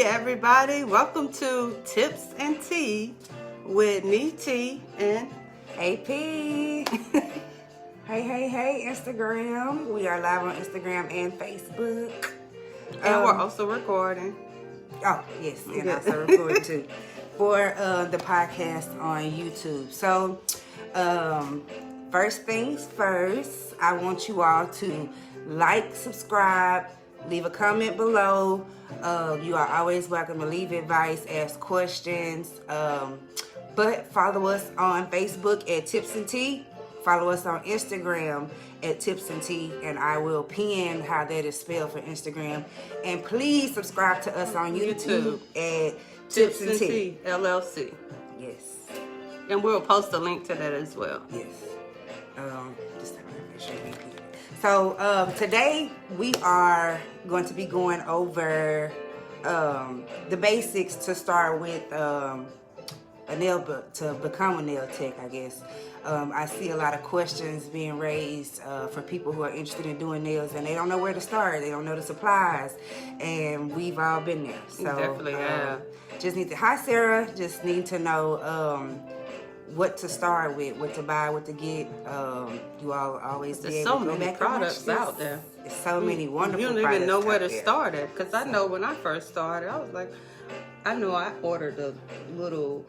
everybody, welcome to Tipz N Tea with me, T, and AP. Hey, Instagram. We are live on Instagram and Facebook. And we're also recording. Oh, yes, and also recording too for the podcast on YouTube. So, first things first, I want you all to like, subscribe, leave a comment below. You are always welcome to leave advice, ask questions. But follow us on Facebook at Tipz N Tea. Follow us on Instagram at Tipz N Tea, and I will pin how that is spelled for Instagram. And please subscribe to us on YouTube at Tipz N Tea LLC. Yes. And we'll post a link to that as well. Yes. Just have to make sure we do it. So today we are going to be going over the basics to start with to become a nail tech, I guess. I see a lot of questions being raised for people who are interested in doing nails, and they don't know where to start. They don't know the supplies, and we've all been there. So definitely, yeah. Hi Sarah. Just need to know what to start with, what to buy, what to get. You all always there's so many products out there. There's so many wonderful products. You don't even know where to start at, because I know when I first started, I was like, I know I ordered a little.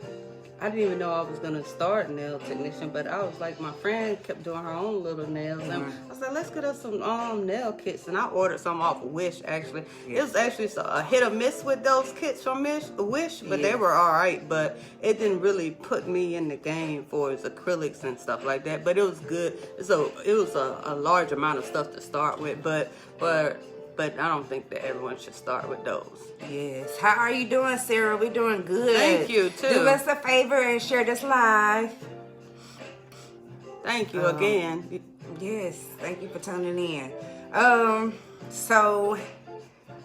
I didn't even know I was going to start nail technician, but I was like, my friend kept doing her own little nails. And I was like, let's get us some nail kits. And I ordered some off of Wish, actually. It was actually a hit or miss with those kits from Wish, but they were all right. But it didn't really put me in the game for its acrylics and stuff like that. But it was good. So it was a large amount of stuff to start with. But I don't think that everyone should start with those. Yes. How are you doing, Sarah? We're doing good. Thank you, too. Do us a favor and share this live. Thank you again. Yes. Thank you for tuning in. So,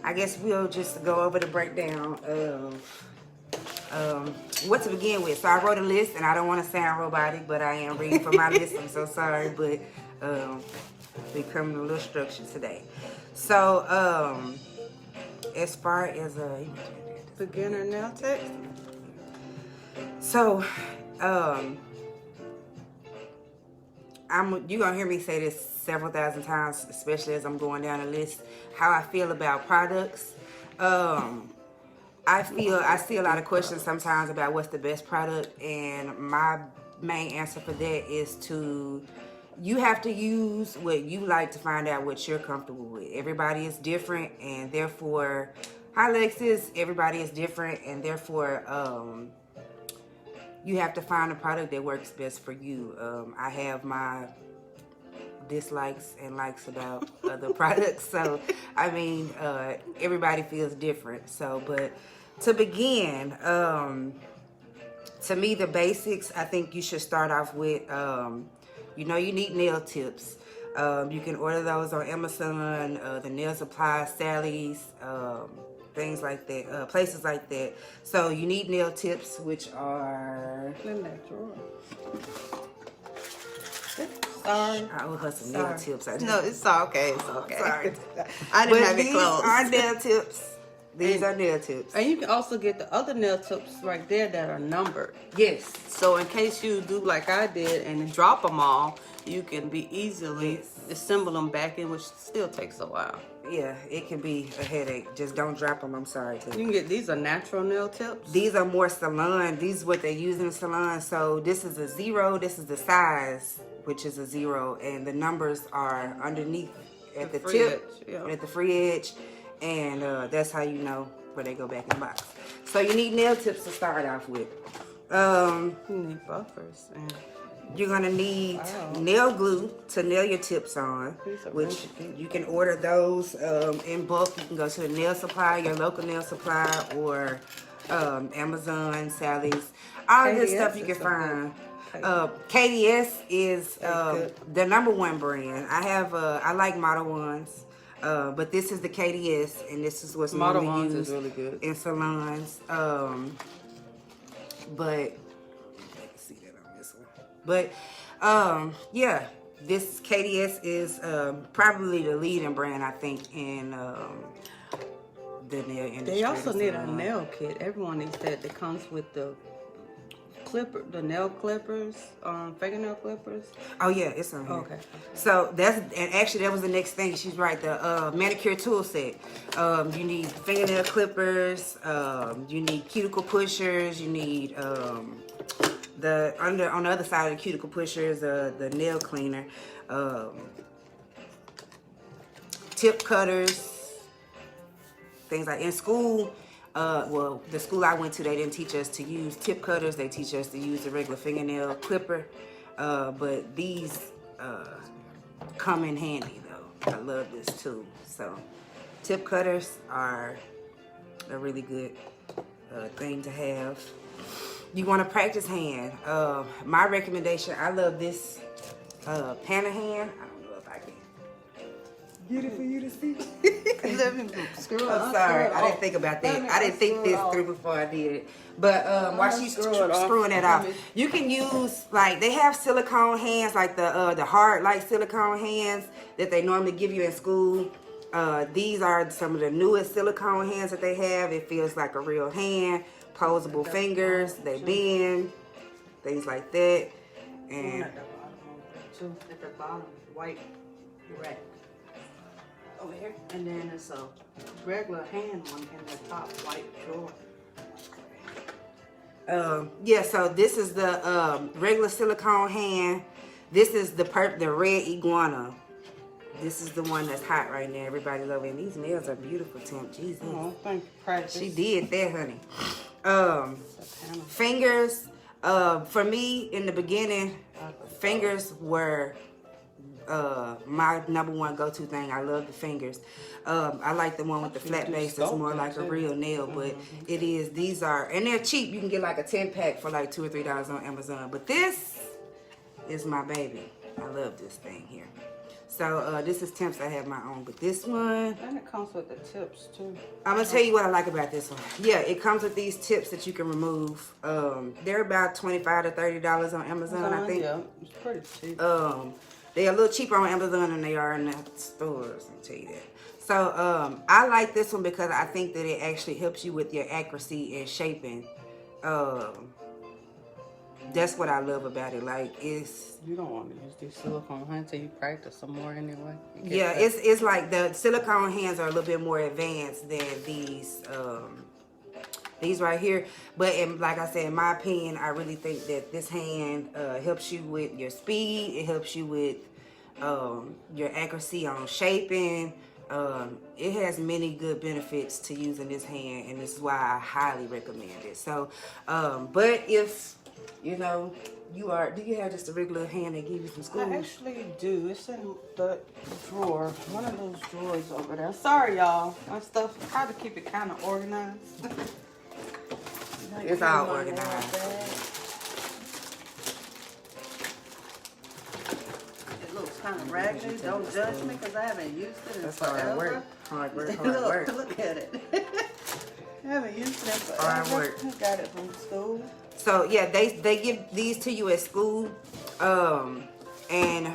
I guess we'll just go over the breakdown of what to begin with. So, I wrote a list, and I don't want to sound robotic, but I am reading from my list. I'm so sorry, but we're coming a little structured today. So, as far as a beginner nail tech, so you're gonna hear me say this several thousand times, especially as I'm going down the list, how I feel about products. I see a lot of questions sometimes about what's the best product, and my main answer for that is you have to use what you like to find out what you're comfortable with. Everybody is different, and therefore, hi Alexis, everybody is different, and therefore, you have to find a product that works best for you. I have my dislikes and likes about other products, so I mean, everybody feels different. So, but to begin, to me, the basics, I think you should start off with. You know you need nail tips. You can order those on Amazon, the nail supply, Sally's, things like that, places like that. So you need nail tips, which are in that drawer. Sorry. I owe her some nail tips. No, it's okay. It's okay. Sorry. I didn't have it closed. These are nail tips. These are nail tips. And you can also get the other nail tips right there that are numbered. Yes. So in case you do like I did and drop them all, you can be easily assemble them back in, which still takes a while. Yeah, it can be a headache. Just don't drop them. I'm sorry. You can get, these are natural nail tips. These are more salon. These are what they use in the salon. So this is a 0. This is the size, which is a 0. And the numbers are underneath at the tip, at the free edge. And that's how you know where they go back in the box. So you need nail tips to start off with. You need buffers. And you're going to need nail glue to nail your tips on, which you can order those in bulk. You can go to the nail supply, your local nail supply, or Amazon, Sally's. All this stuff you can find. KDS is the #1 brand. I like Model Ones. But this is the KDS, and this is what's normally used really good in salons. But let's see that on this one. But yeah, this KDS is probably the leading brand, I think, in the nail industry. They also need a salon. nail kit. Everyone needs that. That comes with the nail clippers, fingernail clippers. Oh yeah, it's on here. Okay. So and actually that was the next thing. She's right. The manicure tool set. You need fingernail clippers. You need cuticle pushers. You need on the other side of the cuticle pushers, the nail cleaner, tip cutters, things like in school. Well, the school I went to, they didn't teach us to use tip cutters. They teach us to use the regular fingernail clipper. But these come in handy, though. I love this tool. So, tip cutters are a really good thing to have. You want to practice hand. My recommendation, I love this panel hand. I don't know if I can get it for you to see. I'm sorry, I didn't think about that. I didn't think this through before I did it. But while she's screwing it off, you can use, like, they have silicone hands, like the hard, like silicone hands that they normally give you in school. These are some of the newest silicone hands that they have. It feels like a real hand. Posable fingers, they bend, things like that. And At the bottom, white rack. Over here. And then it's a regular hand one in the top white drawer. Yeah, so this is the regular silicone hand. This is the red iguana. This is the one that's hot right now. Everybody love it. And these nails are beautiful, Tim. Jesus. Oh, thank you. Practice. She did that, honey. Fingers. For me, in the beginning, fingers were my number one go-to thing. I love the fingers. I like the one with the flat base. That's more like a real nail, but it is. These are, and they're cheap. You can get like a 10-pack for like $2 or $3 on Amazon. But this is my baby. I love this thing here. So this is Tipz. I have my own, but this one. And it comes with the tips too. I'm gonna tell you what I like about this one. Yeah, it comes with these tips that you can remove. They're about $25 to $30 on Amazon, I think. Yeah, it's pretty cheap. They're a little cheaper on Amazon than they are in the stores. I'll tell you that. So I like this one because I think that it actually helps you with your accuracy and shaping. That's what I love about it. Like, it's. You don't want to use these silicone hands until you practice some more anyway. Yeah, it's like the silicone hands are a little bit more advanced than these right here. But like I said, in my opinion, I really think that this hand helps you with your speed. It helps you with your accuracy on shaping. It has many good benefits to using this hand, and this is why I highly recommend it. So, but if you know, do you have just a regular hand that give you from school? I actually do. It's in the drawer. One of those drawers over there. Sorry, y'all. My stuff, I try to keep it kind of organized. It's all organized. It looks kind of raggedy. Don't judge me because I haven't used it in That's forever. hard work. Hard work, hard work. Look at it. I haven't used it in forever. Hard work. I got it from school. So yeah, they give these to you at school, and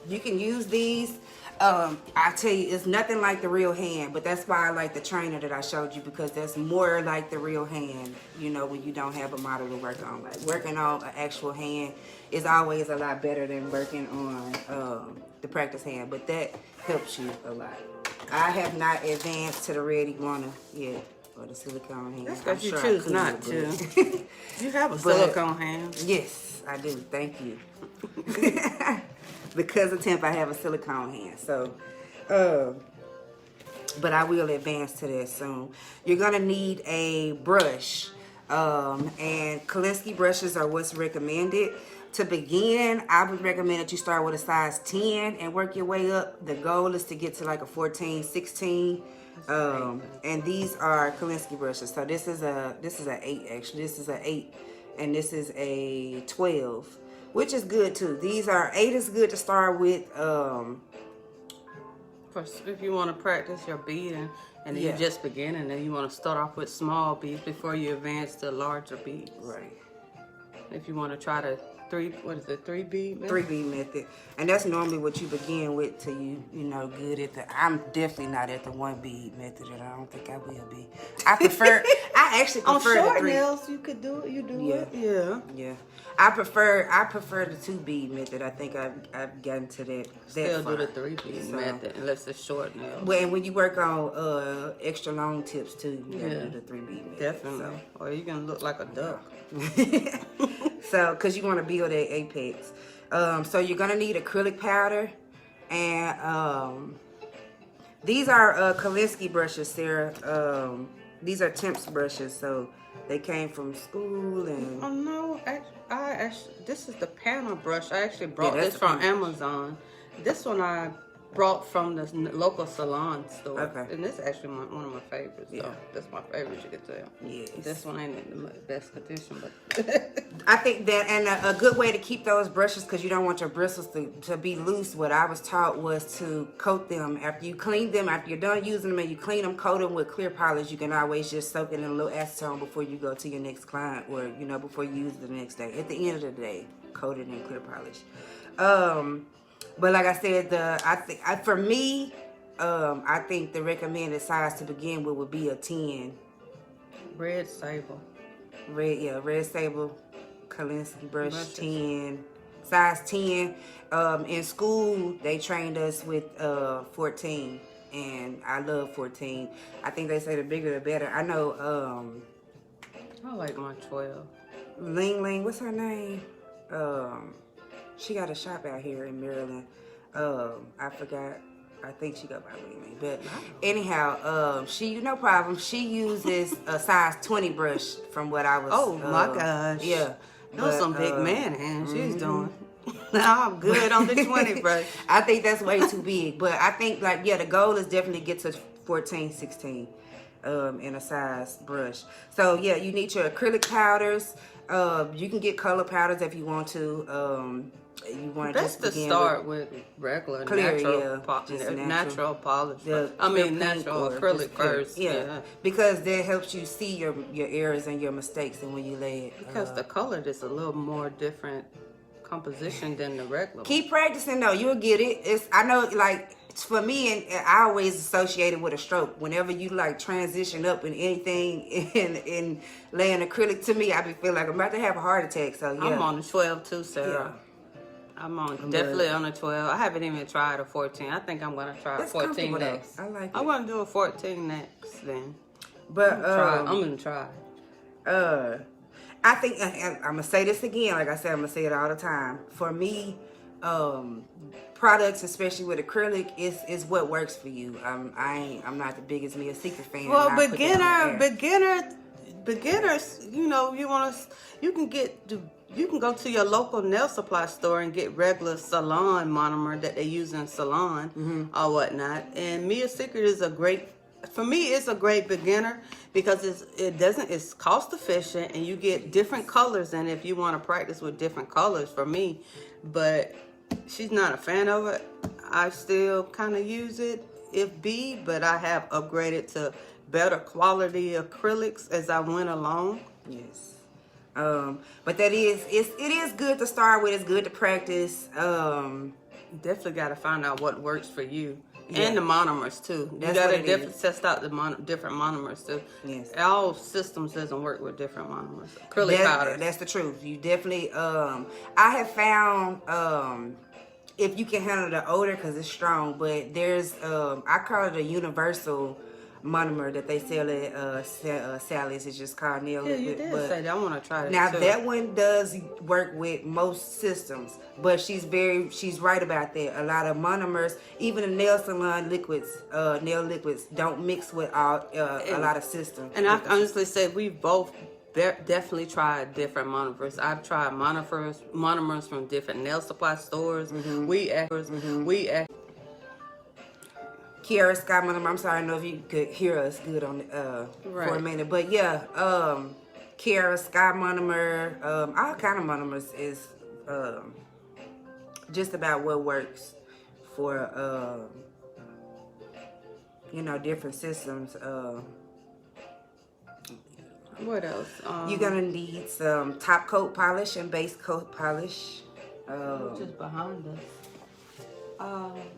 you can use these. I tell you, it's nothing like the real hand, but that's why I like the trainer that I showed you, because that's more like the real hand. You know, when you don't have a model to work on, like working on an actual hand is always a lot better than working on the practice hand. But that helps you a lot. I have not advanced to the red iguana yet. Or the silicone hand. That's because you choose not to. You have a silicone hand. Yes, I do. Thank you. Because of temp, I have a silicone hand. So, but I will advance to that soon. You're gonna need a brush, and Kolinsky brushes are what's recommended. To begin, I would recommend that you start with a size 10 and work your way up. The goal is to get to like a 14, 16. And these are Kolinsky brushes. So this is a 8 actually. This is a 8 and this is a 12, which is good too. These are 8 is good to start with. If you want to practice your beading and then you're just beginning, and you want to start off with small beads before you advance to larger beads. Right. If you want to try to 3 bead method? 3B method, and that's normally what you begin with till you know good at the. I'm definitely not at the 1 bead method, and I don't think I will be. I actually On prefer short the 3. nails, you could do it. You do it. Yeah. Yeah, I prefer the 2 bead method. I think I've gotten to that. Still far. do the 3 bead method unless it's short nails. Well, and when you work on extra long tips too, you gotta do the 3 bead method. Definitely. Or you can look like a duck. So, because you want to build that apex. So you're gonna need acrylic powder, and these are Kolinsky brushes, Sarah. These are Tipz brushes, so they came from school. And Oh no, I actually, this is the panel brush. I actually brought this from Amazon. This one I brought from the local salon store. Okay. And this is actually one of my favorites. So that's my favorite, you could tell. Yes. This one ain't in the best condition, but I think that, and a good way to keep those brushes, because you don't want your bristles to be loose, what I was taught was to coat them. After you clean them, after you're done using them and you clean them, coat them with clear polish. You can always just soak it in a little acetone before you go to your next client, or, you know, before you use it the next day. At the end of the day, coat it in clear polish. But like I said, for me, I think the recommended size to begin with would be a 10. red sable. Red sable, Kolinsky brush 10, size 10. In school, they trained us with 14, and I love 14. I think they say the bigger the better. I know I like my 12. Ling, what's her name? She got a shop out here in Maryland. I forgot. I think she go by Ling. But anyhow, no problem. She uses a size 20 brush from what I was. Oh my gosh. Yeah. Those some big man hands she's doing. Now I'm good on the 20 brush. I think that's way too big. But I think the goal is definitely get to 14, 16 in a size brush. So yeah, you need your acrylic powders. You can get color powders if you want to. You want to Best to start with regular clear, natural polish. Natural Acrylic first. Yeah. Because that helps you see your errors and your mistakes, and when you lay it. Because the color is a little more different composition than the regular. Keep practicing though, you'll get it. I know, like for me, and I always associate it with a stroke. Whenever you like transition up in anything in laying acrylic, to me, I be feel like I'm about to have a heart attack. So yeah, I'm on the 12 too, Sarah. Yeah. I'm definitely on a 12. I haven't even tried a 14. I think I'm gonna try a 14 next. I like it. I'm gonna do a 14 next then. But I'm gonna try. I think I'm gonna say this again. Like I said, I'm gonna say it all the time. For me, products, especially with acrylic, is what works for you. I'm not the biggest Mia Secret fan. Well, beginners, you know, you can go to your local nail supply store and get regular salon monomer that they use in salon or whatnot. And Mia Secret is for me, it's a great beginner because it's cost efficient and you get different colors. And if you want to practice with different colors, for me, but she's not a fan of it. I still kind of use it but I have upgraded to better quality acrylics as I went along. Yes. But it is good to start with. It's good to practice. Definitely got to find out what works for you. And the monomers too. You got to test out the different monomers too. Yes. All systems doesn't work with different monomers. Acrylic powders. That's the truth. You definitely. I have found if you can handle the odor because it's strong, but there's I call it a universal monomer that they sell at Sally's. It's just called Nail Liquid. Yeah, you did say that. I want to try that now too. That one does work with most systems, but she's right about that. A lot of monomers, even the nail salon liquids, nail liquids, don't mix with a lot of systems. And I honestly say we both definitely tried different monomers. I've tried monomers from different nail supply stores. Kiara Sky monomer. I'm sorry, I don't know if you could hear us good on for a minute, but yeah, Kiara Sky monomer, all kind of monomers is just about what works for different systems. What else? You're gonna need some top coat polish and base coat polish. Just behind us.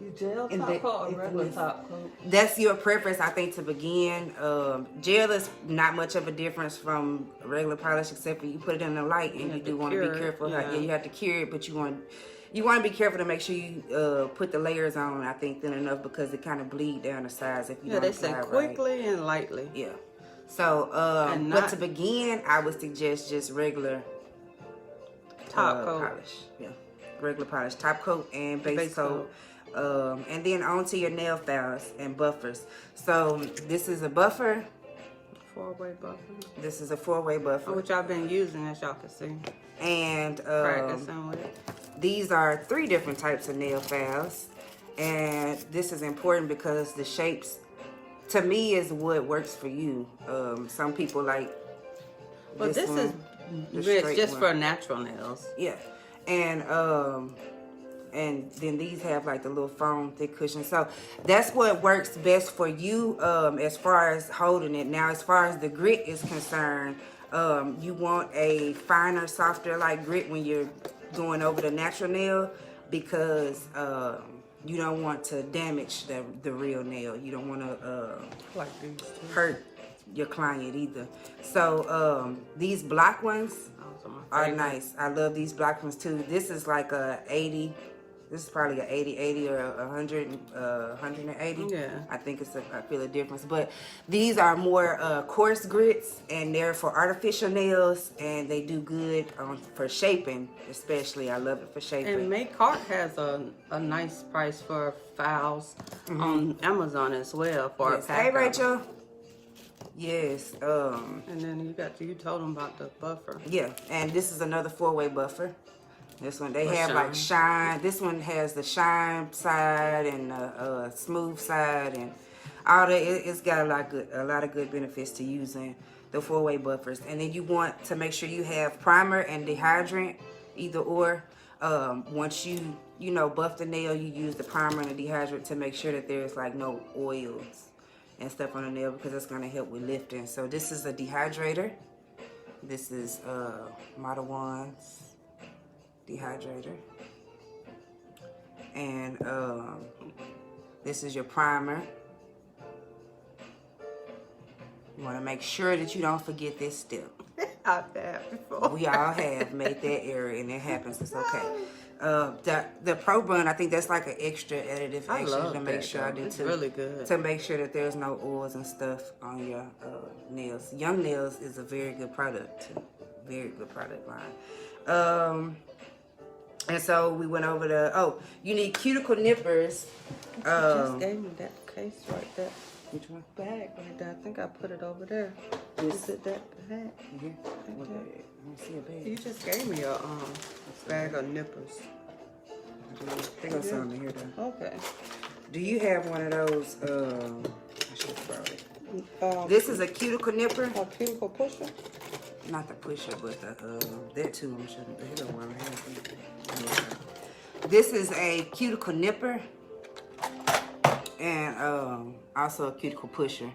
You gel And top coat or regular top coat? That's your preference, I think, to begin. Gel is not much of a difference from regular polish, except for you put it in the light, and you do want to be careful. Yeah, you have to cure it, but you want to be careful to make sure you put the layers on, I think, thin enough, because it kind of bleed down the sides if you don't apply it right. They say quickly and lightly. Yeah. So, but to begin, I would suggest just regular top coat polish. Yeah, regular polish, top coat and base coat. And then on to your nail files and buffers. So this is a buffer. 4-way buffer. This is a 4-way buffer, which I've been using, as y'all can see. And practicing with it. These are 3 different types of nail files, and this is important because the shapes, to me, is what works for you. Some people like. Well, this is just for natural nails. Yeah, and then these have like the little foam thick cushion. So that's what works best for you as far as holding it. Now, as far as the grit is concerned, you want a finer, softer like grit when you're going over the natural nail, because you don't want to damage the real nail. You don't want to hurt your client either. So these block ones are nice. I love these block ones too. This is like a 80. This is probably a 80 or a 180. Yeah. I think I feel a difference. But these are more coarse grits, and they're for artificial nails, and they do good for shaping, especially. I love it for shaping. And Makart has a nice price for files on Amazon as well for a pack. Hey, Rachel. Yes. And then you told them about the buffer. Yeah, and this is another 4-way buffer. This one, they have like shine. This one has the shine side and the smooth side, and all that. It's got a lot of good benefits to using the 4-way buffers. And then you want to make sure you have primer and dehydrant, either or. Once you buff the nail, you use the primer and the dehydrant to make sure that there's like no oils and stuff on the nail, because it's going to help with lifting. So this is a dehydrator. This is Model 1's dehydrator, and this is your primer. You want to make sure that you don't forget this step. I've had before. We all have made that error, and it happens. It's okay. The Pro Bun, I think that's like an extra additive extra to make sure I do too. It's really good. To make sure that there's no oils and stuff on your nails. Young Nails is a very good product too. Very good product line. And so we went over you need cuticle nippers. You just gave me that case right there. Which one? Bag right there. I think I put it over there. Is it that bag? Yeah. What bag? I don't see a bag. You just gave me a bag of nippers. They got some in here though. Okay. Do you have one of those? I should have brought it. This is a cuticle nipper. A cuticle pusher? Not the pusher, but that too. I'm sure the other one has it. This is a cuticle nipper, and also a cuticle pusher.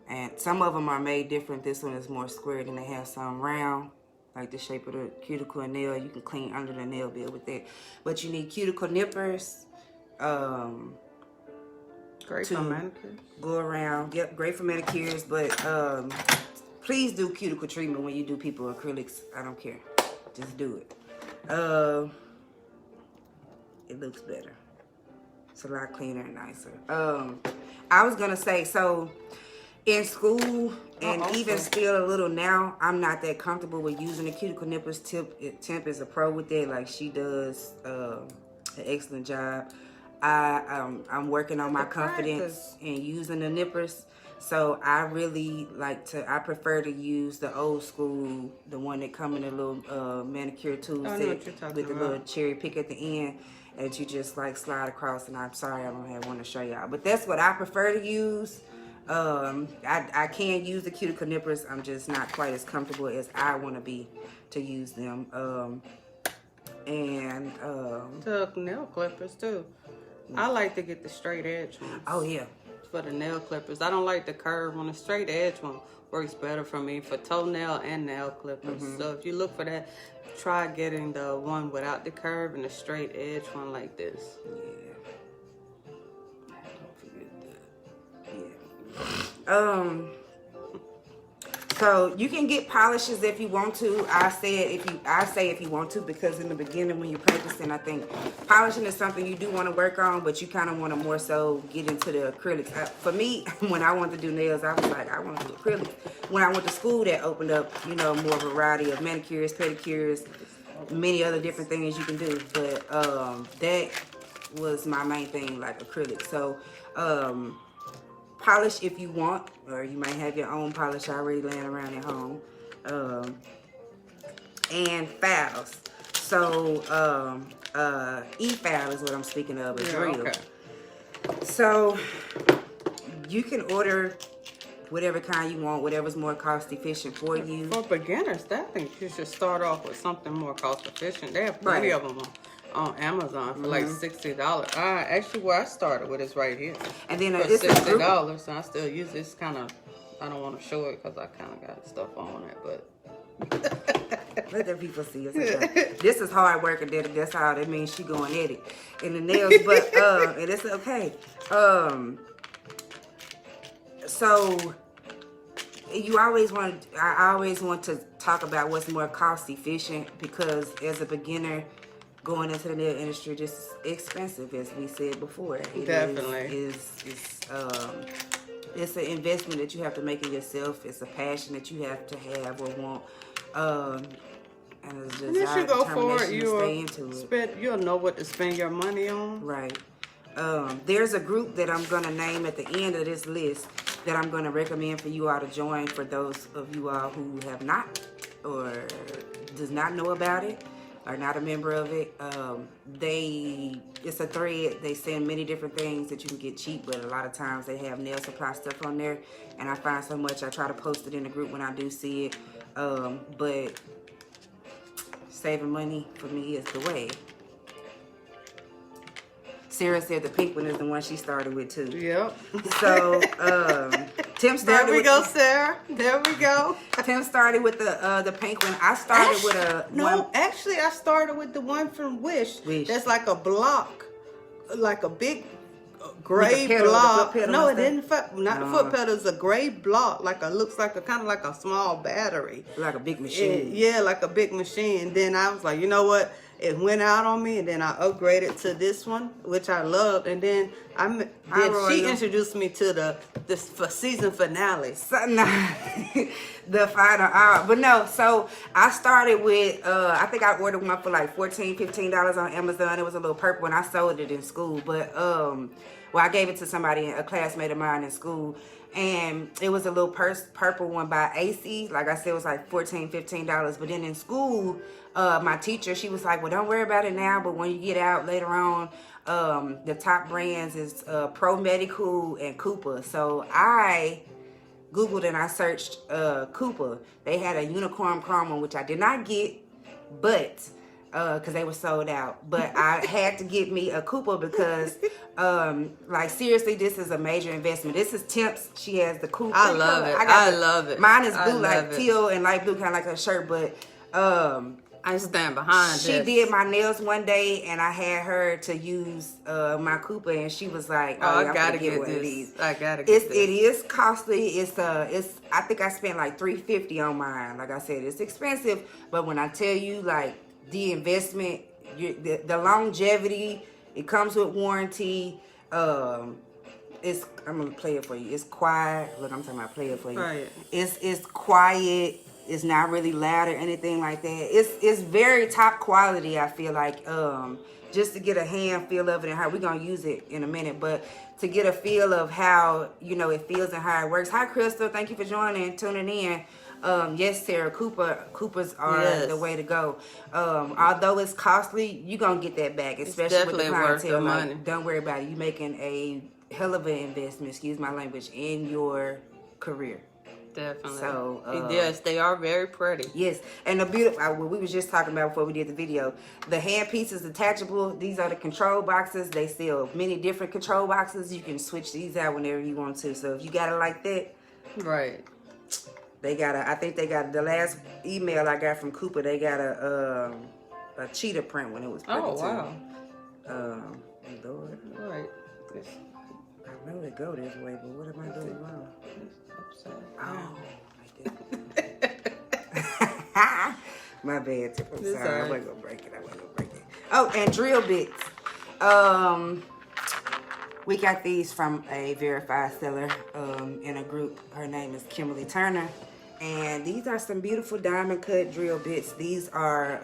And some of them are made different. This one is more squared, and they have some round, like the shape of the cuticle and nail. You can clean under the nail bed with that. But you need cuticle nippers. Great for manicures. Go around. Yep, great for manicures, but please do cuticle treatment when you do people acrylics. I don't care. Just do it. It looks better. It's a lot cleaner and nicer. I was gonna say, so in school and even still a little now, I'm not that comfortable with using the cuticle nippers. Temp is a pro with that. Like, she does an excellent job. I'm working on my confidence in using the nippers. So I really I prefer to use the old school, the one that come in a little manicure tool set with the little cherry pick at the end that you just like slide across. And I'm sorry I don't have one to show y'all, but that's what I prefer to use. I can use the cuticle nippers. I'm just not quite as comfortable as I want to be to use them. The nail clippers too. I like to get the straight edge ones. Oh yeah. for the nail clippers. I don't like the curve one. The straight edge one works better for me for toenail and nail clippers. So if you look for that, try getting the one without the curve and the straight edge one like this. Yeah. Don't forget that. Yeah. So you can get polishes if you want to. I say if you want to, because in the beginning when you're practicing, I think polishing is something you do want to work on, but you kind of want to more so get into the acrylics. For me, when I wanted to do nails, I was like, I want to do acrylics. When I went to school, that opened up, you know, more variety of manicures, pedicures, many other different things you can do. But that was my main thing, like acrylics. So polish if you want, or you might have your own polish already laying around at home. And files. So e-file is what I'm speaking of, is real. Okay. So you can order whatever kind you want, whatever's more cost efficient for you. For beginners, I think you should start off with something more cost efficient. They have plenty of them on Amazon for like $60. Actually, where I started with is right here. And then for $60, so I still use this kind of. I don't want to show it because I kind of got stuff on it, but let the people see us. This is hard work, and that's how that means she going at it in the nails, but and it's okay. So you always want. I always want to talk about what's more cost efficient, because as a beginner, going into the nail industry just expensive, as we said before. It definitely it's an investment that you have to make in yourself. It's a passion that you have to have or want. And it's just you go for it, you'll know what to spend your money on. Right. There's a group that I'm gonna name at the end of this list that I'm gonna recommend for you all to join, for those of you all who have not or does not know about it, are not a member of it. It's a thread. They send many different things that you can get cheap, but a lot of times they have nail supply stuff on there, and I find so much. I try to post it in the group when I do see it, but saving money for me is the way. Sarah said the pink one is the one she started with too. Yep. So Tim started. There we go, Sarah. There we go. Tim started with the pink one. I started with a Actually, I started with the one from Wish. That's like a block, like a big gray block. No, it didn't. Not the foot pedal. It's a gray block, looks like a kind of like a small battery, like a big machine. Yeah, like a big machine. Then I was like, you know what? It went out on me, and then I upgraded to this one, which I loved. And then she introduced me to this for season finale. The final hour. But no, so I started with, I think I ordered one for like $14, $15 on Amazon. It was a little purple, and I sold it in school. But, I gave it to somebody, a classmate of mine in school. And it was a little purple one by AC. Like I said, it was like $14, $15. But then in school, my teacher, she was like, well, don't worry about it now, but when you get out later on, the top brands is Pro Medical and Cooper. So I Googled and I searched Cooper. They had a unicorn chrome one, which I did not get, but because they were sold out. But I had to get me a Cooper because, like, seriously, this is a major investment. This is Tipz. She has the Cooper. I love it. I love it. Mine is blue, like teal and light blue, kind of like her shirt, but I stand behind She did my nails one day, and I had her to use my Cooper, and she was like, "Oh, I gotta get one of these. I gotta get this." It is costly. It's I think I spent like $350 on mine. Like I said, it's expensive, but when I tell you, like, the investment, the longevity, it comes with warranty. I'm gonna play it for you. It's quiet. Look, I'm talking about play it for you. Right. It's quiet. It's not really loud or anything like that. It's very top quality, I feel like. Just to get a hand feel of it and how we're gonna use it in a minute, but to get a feel of how, it feels and how it works. Hi, Crystal. Thank you for joining, tuning in. Yes, Sarah, Coopers are the way to go. Although it's costly, you're gonna get that back, especially with the clientele. Money. Don't worry about it. You're making a hell of an investment, excuse my language, in your career. Definitely. So yes, they are very pretty. yes, and the beautiful. What we was just talking about before we did the video, the hand pieces detachable. These are the control boxes. They sell many different control boxes. You can switch these out whenever you want to. So if you got it like that, right? They got I think they got the last email I got from Cooper. They got a cheetah print when it was printed. Oh wow. Lord. Right. I know they go this way, but what am I doing wrong? Oh, my bad, Tip. I'm sorry. I wasn't gonna break it. Oh, and drill bits. We got these from a verified seller in a group. Her name is Kimberly Turner. And these are some beautiful diamond cut drill bits. These are,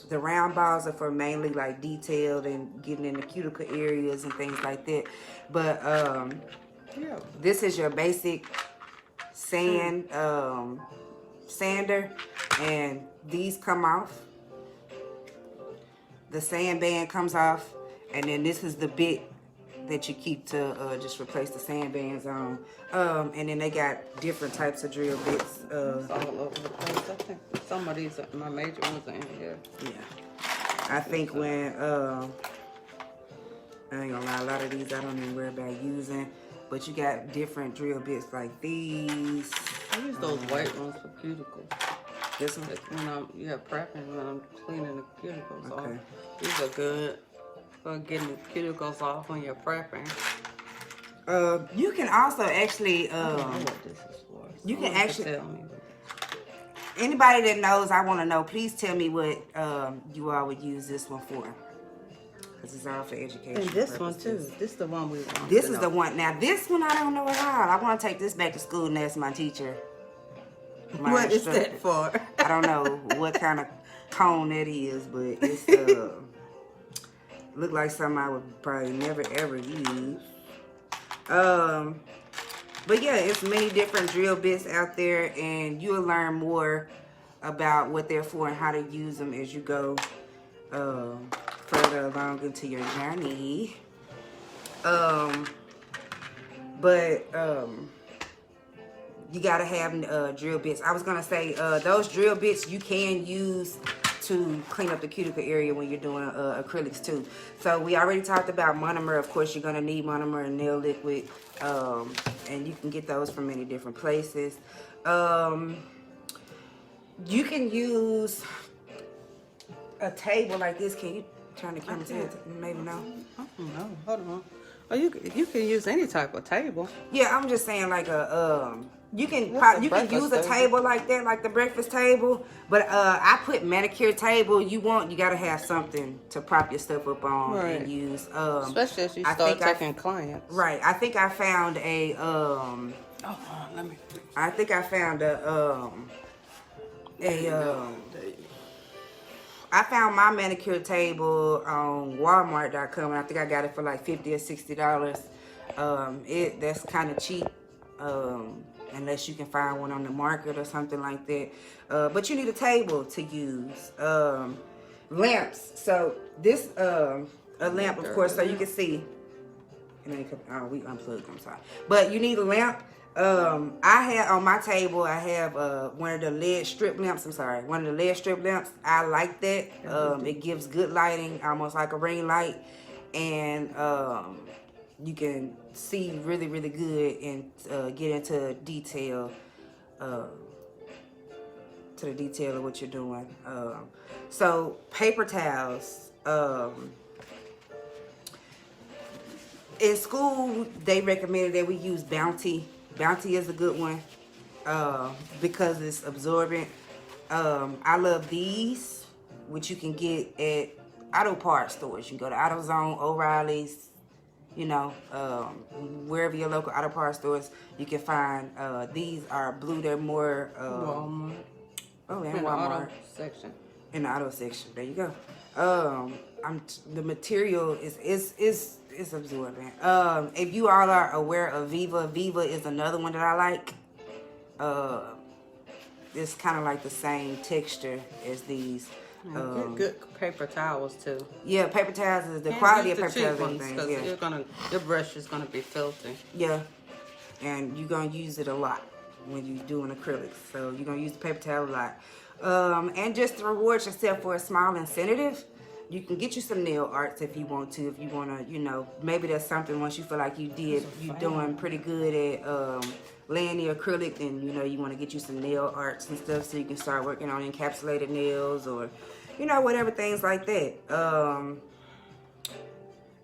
the round balls are for mainly like detailed and getting in the cuticle areas and things like that. But yeah. This is your basic sand sander. And these come off. The sand band comes off. And then this is the bit that you keep to just replace the sand bands on. And then they got different types of drill bits. It's all over the place. I think some of these, my major ones are in here. Yeah. I think when, I ain't gonna lie, a lot of these I don't even worry about using. But you got different drill bits like these. I use those white ones for cuticles. This one? When I'm, prepping, when I'm cleaning the cuticles off. Okay. These are good for getting the cuticles off when you're prepping. You can also actually, I don't know what this is for. You can actually tell me. Anybody that knows, I want to know. Please tell me what you all would use this one for, because it's all for education. And this purposes. one too. This is the one we want. This is the one. Now this one I don't know at all. I want to take this back to school and ask my teacher. What is that for? I don't know what kind of cone that is, but it's look like something I would probably never ever use. But yeah, it's many different drill bits out there, and you'll learn more about what they're for and how to use them as you go further along into your journey. You gotta have drill bits. I was gonna say those drill bits you can use to clean up the cuticle area when you're doing acrylics too. So we already talked about monomer. Of course, you're gonna need monomer and nail liquid, and you can get those from many different places. You can use a table like this. Can you turn the camera to maybe no? I don't know. Hold on. Oh, you can use any type of table. Yeah, I'm just saying like a you can use a table like that, like the breakfast table. But I put manicure table. You gotta have something to prop your stuff up on and use. Especially as you start taking clients. Right. I think I found a I think I found I found my manicure table on Walmart.com, and I think I got it for like $50 or $60. That's kind of cheap, unless you can find one on the market or something like that. But you need a table to use. Lamps. So this a lamp, of course, so you can see. And we unplugged. I'm sorry, but you need a lamp. I have on my table, I have one of the LED strip lamps. One of the LED strip lamps. I like that. It gives good lighting, almost like a ring light, and you can see really, really good and get into detail, to the detail of what you're doing. So paper towels. In school, they recommended that we use Bounty. Bounty is a good one because it's absorbent. I love these, which you can get at auto parts stores. You can go to AutoZone, O'Reilly's, wherever your local auto parts stores, you can find these are blue. They're more Walmart. Oh, and in Walmart. The auto section. In the auto section. There you go. The material is absorbent. If you all are aware of Viva is another one that I like. It's kind of like the same texture as these. Good paper towels too. Yeah, paper towels is the quality of paper towels and things. Yeah. Your brush is gonna be filthy. Yeah, and you're gonna use it a lot. when you're doing acrylics. So you're gonna use the paper towel a lot. And just to reward yourself for a small incentive, you can get you some nail arts if you want to. If you wanna, you know, maybe that's something once you feel like you're doing pretty good at laying the acrylic, then you know you want to get you some nail arts and stuff so you can start working on encapsulated nails or, you know, whatever, things like that.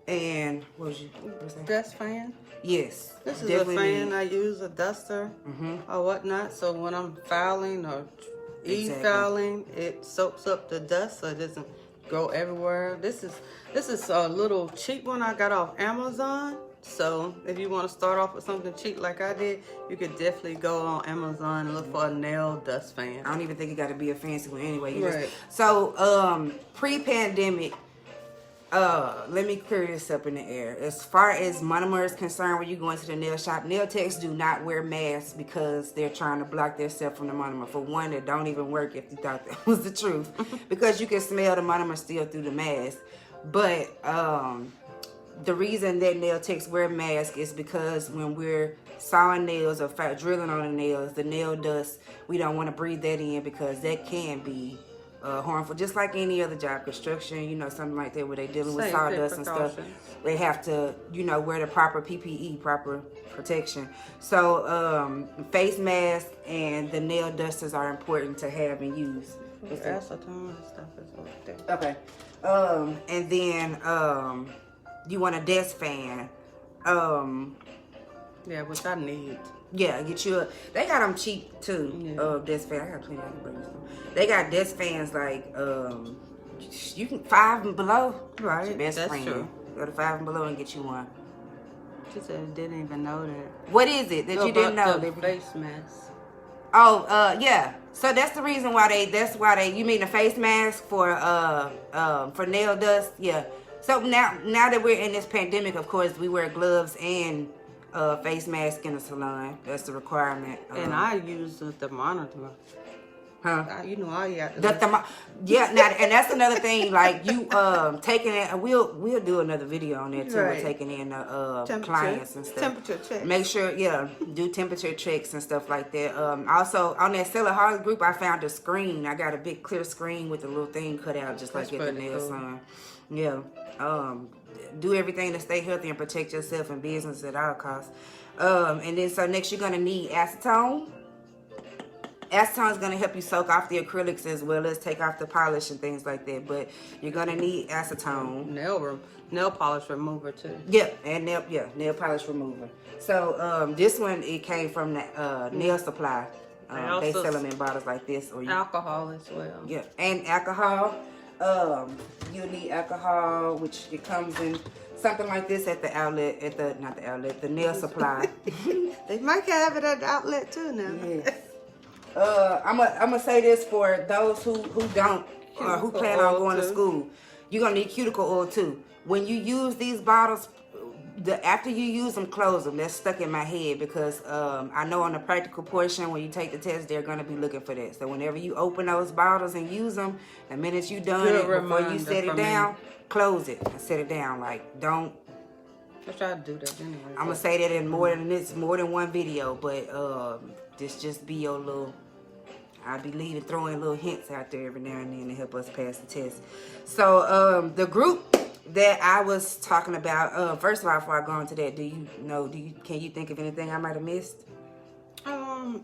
And what was that? Dust fan. Yes. This is a fan I use, a duster or whatnot. So when I'm filing or e-filing, it soaks up the dust so it doesn't go everywhere. This is a little cheap one I got off Amazon. So if you want to start off with something cheap like I did, you could definitely go on Amazon and look for a nail dust fan. I don't even think it got to be a fancy one anyway. Right. So pre-pandemic, let me clear this up in the air. As far as monomer is concerned, when you go into the nail shop, nail techs do not wear masks because they're trying to block themselves from the monomer. For one, it don't even work if you thought that was the truth, because you can smell the monomer still through the mask. But the reason that nail techs wear masks is because when we're sawing nails or drilling on the nails, the nail dust, we don't want to breathe that in because that can be harmful. Just like any other job, construction, you know, something like that where they're dealing with sawdust and stuff. They have to, you know, wear the proper PPE, proper protection. So face mask and the nail dusters are important to have and use. Acetone and stuff is over there. Okay. And then you want a desk fan. Yeah, which I need. Yeah, get you a. They got them cheap too. Desk fan. I got plenty. I can bring some. They got desk fans like you can 5 and below. Right. Best That's friend. true. Go to 5 and below and get you one. She said didn't even know that. What is it that you didn't know? The face mask. Oh, yeah. So that's the reason why they. You mean a face mask for nail dust? Yeah. So now that we're in this pandemic, of course, we wear gloves and face mask in the salon. That's the requirement. And I use the thermometer. Huh? You know, I got yeah. Now, and that's another thing. Like you taking it. We'll do another video on that too. Right. We're taking in clients and stuff. Temperature check. Make sure, do temperature checks and stuff like that. Also on that Seller Harley group, I found a screen. I got a big clear screen with a little thing cut out, just like at the nail salon. Yeah. Do everything to stay healthy and protect yourself in business at all costs. And then so next you're gonna need acetone. Acetone is gonna help you soak off the acrylics as well as take off the polish and things like that. But you're gonna need acetone. Nail polish remover too. Yeah, and nail polish remover. So this one, it came from the Nail Supply. They sell them in bottles like this. Or alcohol as well. Yeah, and alcohol. You'll need alcohol, which it comes in something like this at the outlet, the Nail Supply. They might have it at the outlet too now. Yes. I'm gonna say this for those who don't or who plan on going to school. You're gonna need cuticle oil too. When you use these bottles, after you use them, close them. That's stuck in my head because I know on the practical portion when you take the test, they're gonna be looking for that. So whenever you open those bottles and use them, the minute you done it, before you set it down, close it and set it down. Like don't. I try to do that anyway. I'm gonna say that in more than one video, but this just be your little. I'll be throwing little hints out there every now and then to help us pass the test. So the group that I was talking about, first of all, before I go into that, can you think of anything I might have missed?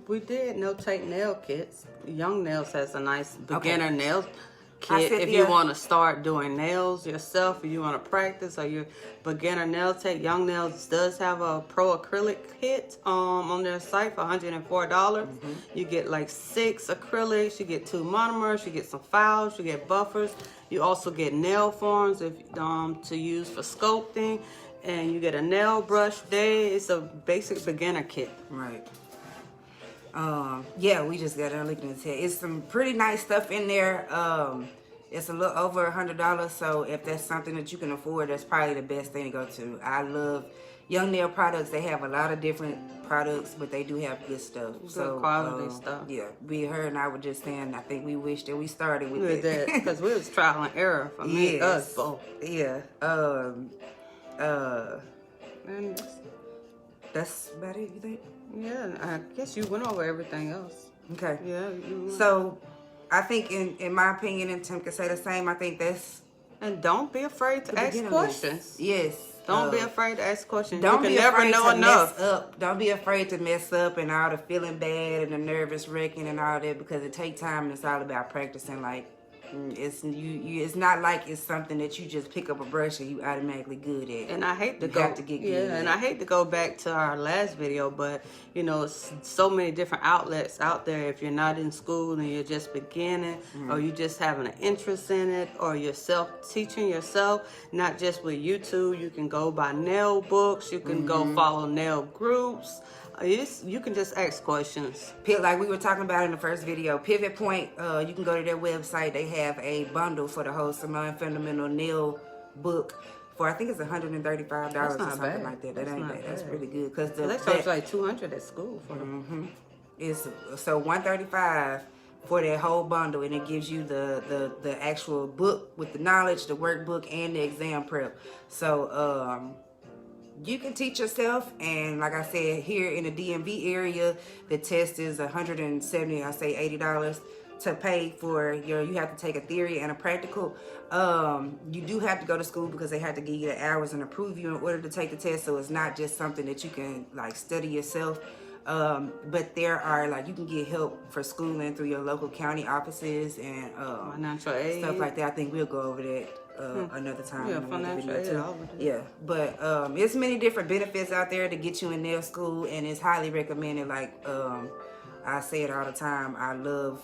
We did no-take nail kits. Young Nails has a nice beginner nail kit. If you want to start doing nails yourself, or you want to practice, or you're beginner nail tech, Young Nails does have a pro acrylic kit on their site for $104. You get like 6 acrylics, you get 2 monomers, you get some files, you get buffers. You also get nail forms to use for sculpting, and you get a nail brush day. It's a basic beginner kit. Right. Yeah, we just got done looking at it. It's some pretty nice stuff in there. It's a little over $100, so if that's something that you can afford, that's probably the best thing to go to. I love Young Nail products. They have a lot of different products, but they do have good stuff. Good quality stuff. Yeah, her and I were just saying, I think we wish that we started with that because we was trial and error for us both. Yeah. And That's about it, you think? Yeah, I guess you went over everything else. Okay. Yeah. So, I think, in my opinion, and Tim can say the same, I think that's... And don't be afraid to ask questions. Yes. Don't be afraid to ask questions. Don't you can be never afraid know to enough. mess up. Don't be afraid to mess up and all the feeling bad and the nervous wrecking and all that, because it takes time and it's all about practicing. Like, it's not like it's something that you just pick up a brush and you automatically good at. And I hate to have to get good. and I hate to go back to our last video, but you know, it's so many different outlets out there. If you're not in school and you're just beginning, or you just having an interest in it, or you're teaching yourself, not just with YouTube, you can go buy nail books, you can go follow nail groups. You can just ask questions. Like we were talking about in the first video, Pivot Point, you can go to their website. They have a bundle for the whole Samoan Fundamental Nail book for, I think it's $135 or something like that. That ain't bad. That's really good. Because they charge like $200 at school for them. It's so $135 for that whole bundle, and it gives you the actual book with the knowledge, the workbook, and the exam prep. So you can teach yourself, and like I said, here in the DMV area, the test is $170, I say $80 to pay for you have to take a theory and a practical. You do have to go to school because they have to give you the hours and approve you in order to take the test, so it's not just something that you can like study yourself. But there are, like, you can get help for schooling through your local county offices and financial aid, stuff like that. I think we'll go over that another time. Yeah, financial aid. Yeah, but there's many different benefits out there to get you in nail school, and it's highly recommended. Like I say it all the time, I love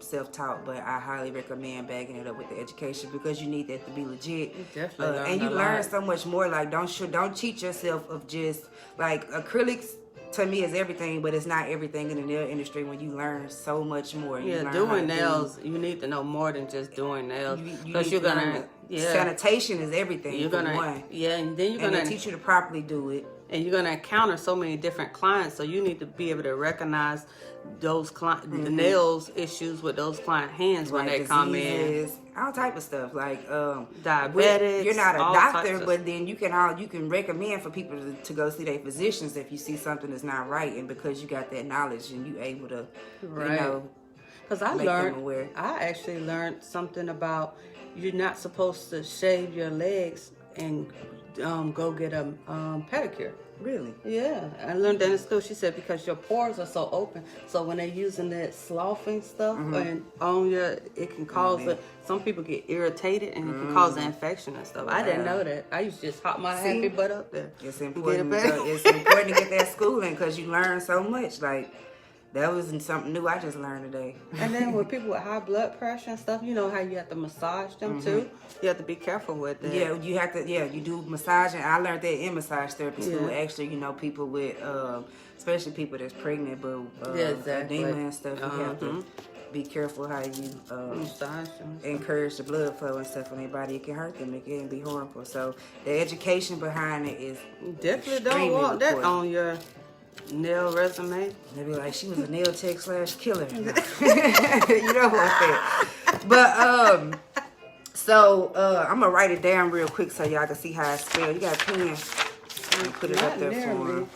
self-taught, but I highly recommend bagging it up with the education, because you need that to be legit. You definitely and you learn so much more. Like, don't cheat yourself of just like acrylics. To me, is everything, but it's not everything in the nail industry. When you learn so much more, doing nails, you need to know more than just doing nails. Because you're gonna, sanitation is everything. You're gonna, one. And then you're gonna teach you to properly do it. And you're gonna encounter so many different clients, so you need to be able to recognize those the nails issues with those client hands when they come in. All type of stuff, like diabetics. You're not a doctor, but then you can recommend for people to go see their physicians if you see something that's not right, and because you got that knowledge and you able to, Because I actually learned something about you're not supposed to shave your legs and go get a pedicure. Really? Yeah, I learned that in school. She said because your pores are so open, so when they're using that sloughing stuff and on your, it can cause some people get irritated and it can cause an infection and stuff. I didn't know that. I used to just hop my happy butt up there. It's important. It's important to get that schooling, because you learn so much. Like, that wasn't something new I just learned today. And then with people with high blood pressure and stuff, you know how you have to massage them too? You have to be careful with that. Yeah, you have to, you do massaging. I learned that in massage therapy school. Actually, people with, especially people that's pregnant, but edema and stuff, you have to be careful how you massage them. Encourage the blood flow and stuff in their body. It can hurt them. It can be harmful. So the education behind it is definitely don't want that on your nail resume. They be like, she was a nail tech / killer. You don't want that. But so I'm gonna write it down real quick so y'all can see how it's spelled. You got a pen? I'm gonna put it up there for him.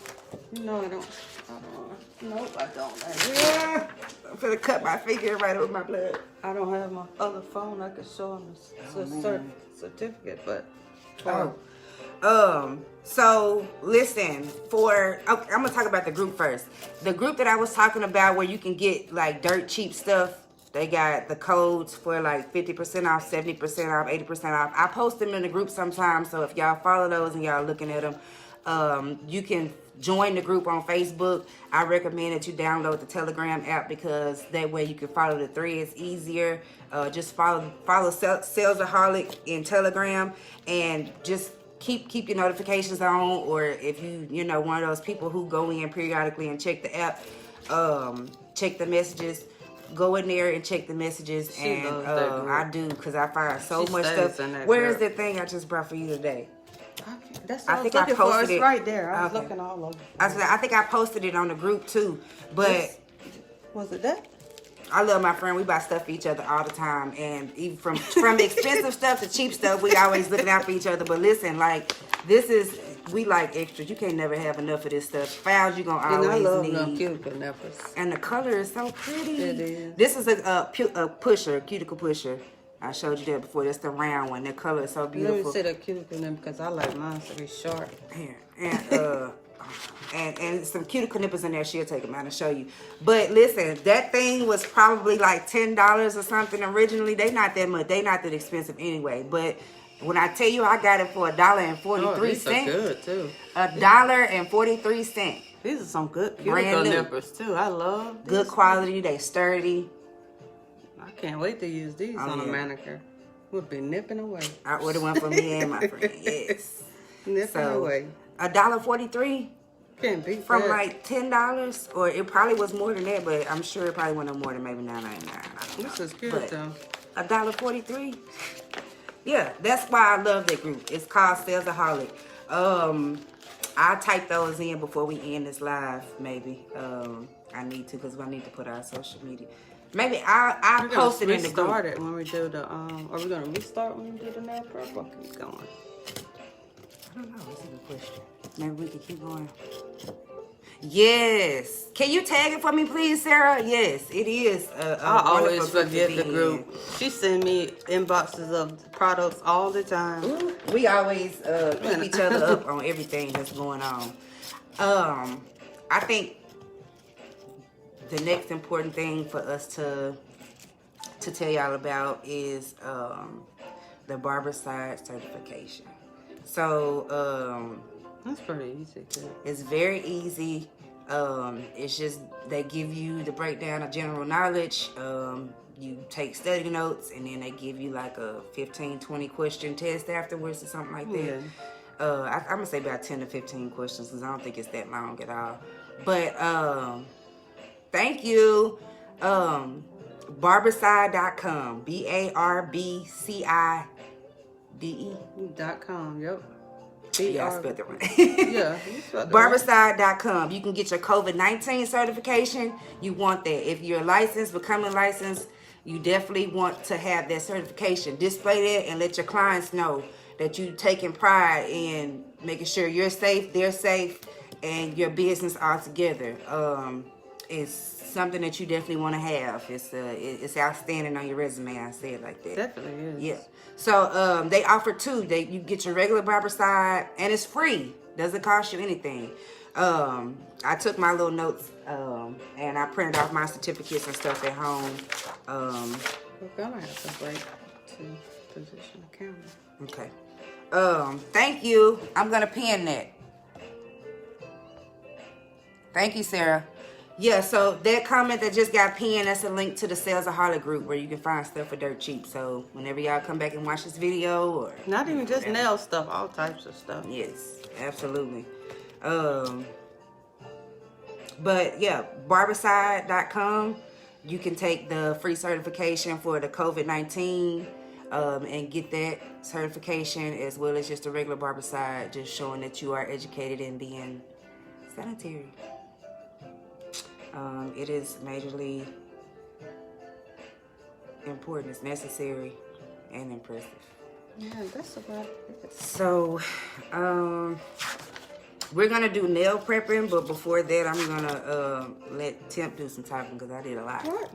No, I don't. Nope, I don't. Yeah, I'm gonna cut my finger right over my blood. I don't have my other phone. I could show him the certificate, but. So listen, I'm gonna talk about the group first. The group that I was talking about, where you can get like dirt cheap stuff. They got the codes for like 50% off, 70% off, 80% off. I post them in the group sometimes, so if y'all follow those and y'all looking at them, you can join the group on Facebook. I recommend that you download the Telegram app, because that way you can follow the threads easier. Just follow Salesaholic in Telegram, and just keep your notifications on. Or if you know one of those people who go in periodically and check the app, check the messages. Go in there and check the messages. I do, because I find so much stuff. Where is that thing I just brought for you today? That's what I think I posted it right there. I was looking all over. I think I posted it on the group too. But was it that? I love my friend. We buy stuff for each other all the time, and even from expensive stuff to cheap stuff, we always looking out for each other. But listen, like, this is we like extras. You can't never have enough of this stuff. Files you gonna And I always love need. them cuticle nippers. And the color is so pretty. It is. This is a pusher, cuticle pusher. I showed you that before. That's the round one. That color is so beautiful. Let me see the cuticle nipper because I like mine to be short. Here. And some cuticle nippers in there. She'll take them out and show you. But listen, that thing was probably like $10 or something originally. They not that much. They not that expensive anyway. But when I tell you I got it for $1.43. Oh, these are good too. $1.43. These are some good Brand cuticle new. nippers too. I love these. Good quality. They sturdy. I can't wait to use these on a manicure. We'll be nipping away. I ordered one for me and my friend. Yes. Nipping away. $1.43 Can't beat from that. like $10, or it probably was more than that, but I'm sure it probably went no more than maybe $9.99. This is good But though. $1.43. Yeah, that's why I love that group. It's called Salesaholic. I'll type those in before we end this live. Maybe I need to, because I need to put our social media. Maybe I'll post it in the group. It when we do the are we gonna restart when we do the nail prep or keep going? I don't know. That's a good question. Maybe we can keep going. Yes. Can you tag it for me, please, Sarah? Yes, it is. I always wonderful group to forget be the group. in. She send me inboxes of products all the time. Ooh, we always keep each other up on everything that's going on. I think the next important thing for us to tell y'all about is the Barberside certification. So That's pretty easy too. it's very easy. It's just they give you the breakdown of general knowledge. You take study notes, and then they give you like a 15-20 question test afterwards or something like that. Yeah. I'm gonna say about 10 to 15 questions, because I don't think it's that long at all. But thank you. Barberside.com. BARBCIDE. .com. Yep. Yeah, I spelled it right. Yeah. You spelled it right. Barberside.com. You can get your COVID-19 certification. You want that. If you're licensed, becoming licensed, you definitely want to have that certification. Display that and let your clients know that you're taking pride in making sure you're safe, they're safe, and your business all together. It's something that you definitely want to have. It's outstanding on your resume. I say it like that. Definitely is. Yeah. So they offer two. You get your regular Barberside, and it's free. Doesn't cost you anything. I took my little notes and I printed off my certificates and stuff at home. We're gonna have to break to position the camera. Okay. Thank you. I'm gonna pin that. Thank you, Sarah. Yeah, so that comment that just got pinned, that's a link to the Salesaholic group where you can find stuff for dirt cheap. So whenever y'all come back and watch this video, or Not even just nail stuff, all types of stuff. yes, absolutely. But yeah, Barberside.com. You can take the free certification for the COVID-19 and get that certification, as well as just a regular Barberside, just showing that you are educated in being sanitary. It is majorly important. It's necessary and impressive. Yeah, that's about it. So, we're gonna do nail prepping, but before that, I'm gonna let Temp do some talking, because I did a lot. What?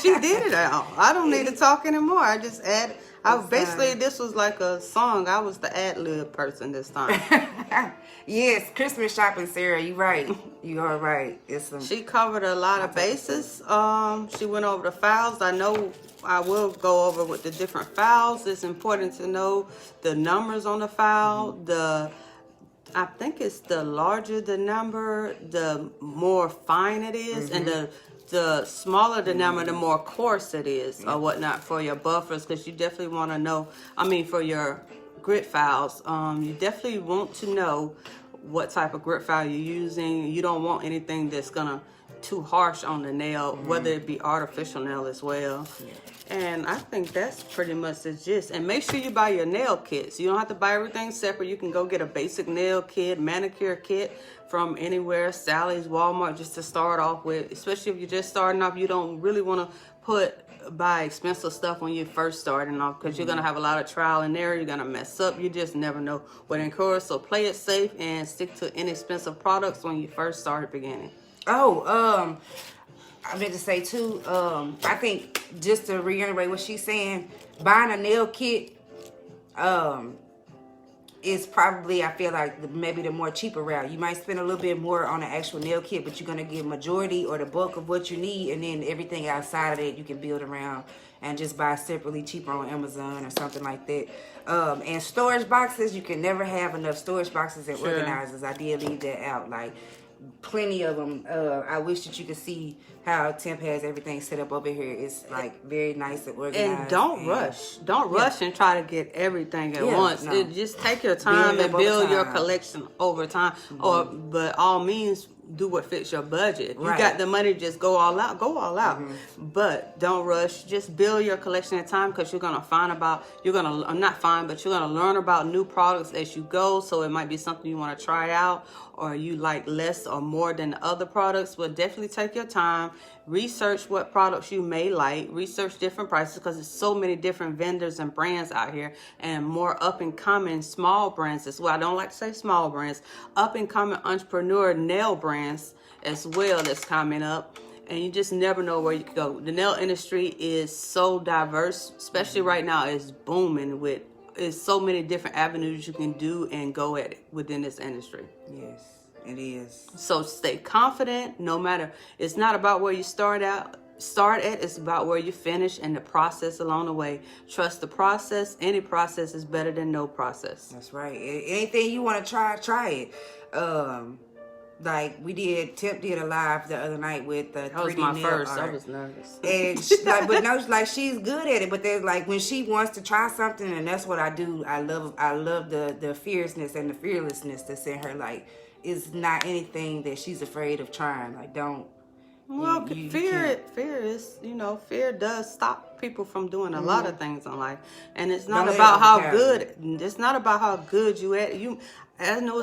She did it all. I don't need to talk anymore. I just add. Basically, this was like a song. I was the ad-lib person this time. Yes, Christmas shopping, Sarah. You right. You are right. She covered a lot of bases. She went over the files. I know I will go over with the different files. It's important to know the numbers on the file. I think it's the larger the number, the more fine it is, and the smaller the number, the more coarse it is, or whatnot, for your buffers, because you definitely want to know. I mean, for your grit files, you definitely want to know what type of grit file you're using. You don't want anything that's gonna too harsh on the nail, whether it be artificial nail as well. And I think that's pretty much the gist. And make sure you buy your nail kits. You don't have to buy everything separate. You can go get a basic nail kit, manicure kit from anywhere, Sally's, Walmart, just to start off with. Especially if you're just starting off, you don't really want to put buy expensive stuff when you're first starting off, because you're going to have a lot of trial and error. You're going to mess up. You just never know what incurs. So play it safe and stick to inexpensive products when you first start beginning. Oh, I meant to say too, I think just to reiterate what she's saying, buying a nail kit is probably, I feel like, maybe the more cheaper route. You might spend a little bit more on an actual nail kit, but you're going to get majority or the bulk of what you need, and then everything outside of it you can build around and just buy separately cheaper on Amazon or something like that. And storage boxes, you can never have enough storage boxes and organizers. I did leave that out. Like, plenty of them. I wish that you could see how Temp has everything set up over here. It's like very nice and organized. And don't rush and try to get everything at once. No. Just take your time and build your collection over time. Or, but all means, do what fits your budget. If you got the money, just go all out. Go all out. But don't rush. Just build your collection at time, because you're gonna you're gonna learn about new products as you go. So it might be something you want to try out, or you like less or more than the other products. But definitely take your time. Research what products you may like. Research different prices, because there's so many different vendors and brands out here, and more up and coming small brands as well. I don't like to say small brands, up and coming entrepreneur nail brands as well that's coming up. And you just never know where you can go. The nail industry is so diverse, especially right now. It's booming with so many different avenues you can do and go at it within this industry. Yes, it is. So stay confident. No matter, it's not about where you start at. It's about where you finish and the process along the way. Trust the process. Any process is better than no process. That's right. Anything you want to try it. Like Temp did a live the other night with the 3D That was my nail first. art. I was nervous. And but no, like, she's good at it. But there's like, when she wants to try something, and that's what I do. I love the fierceness and the fearlessness that's in her. Like, it's not anything that she's afraid of trying. Like, don't. Well, fear is, fear does stop people from doing a lot of things in life, and it's not about how good. It's not about how good you at. I know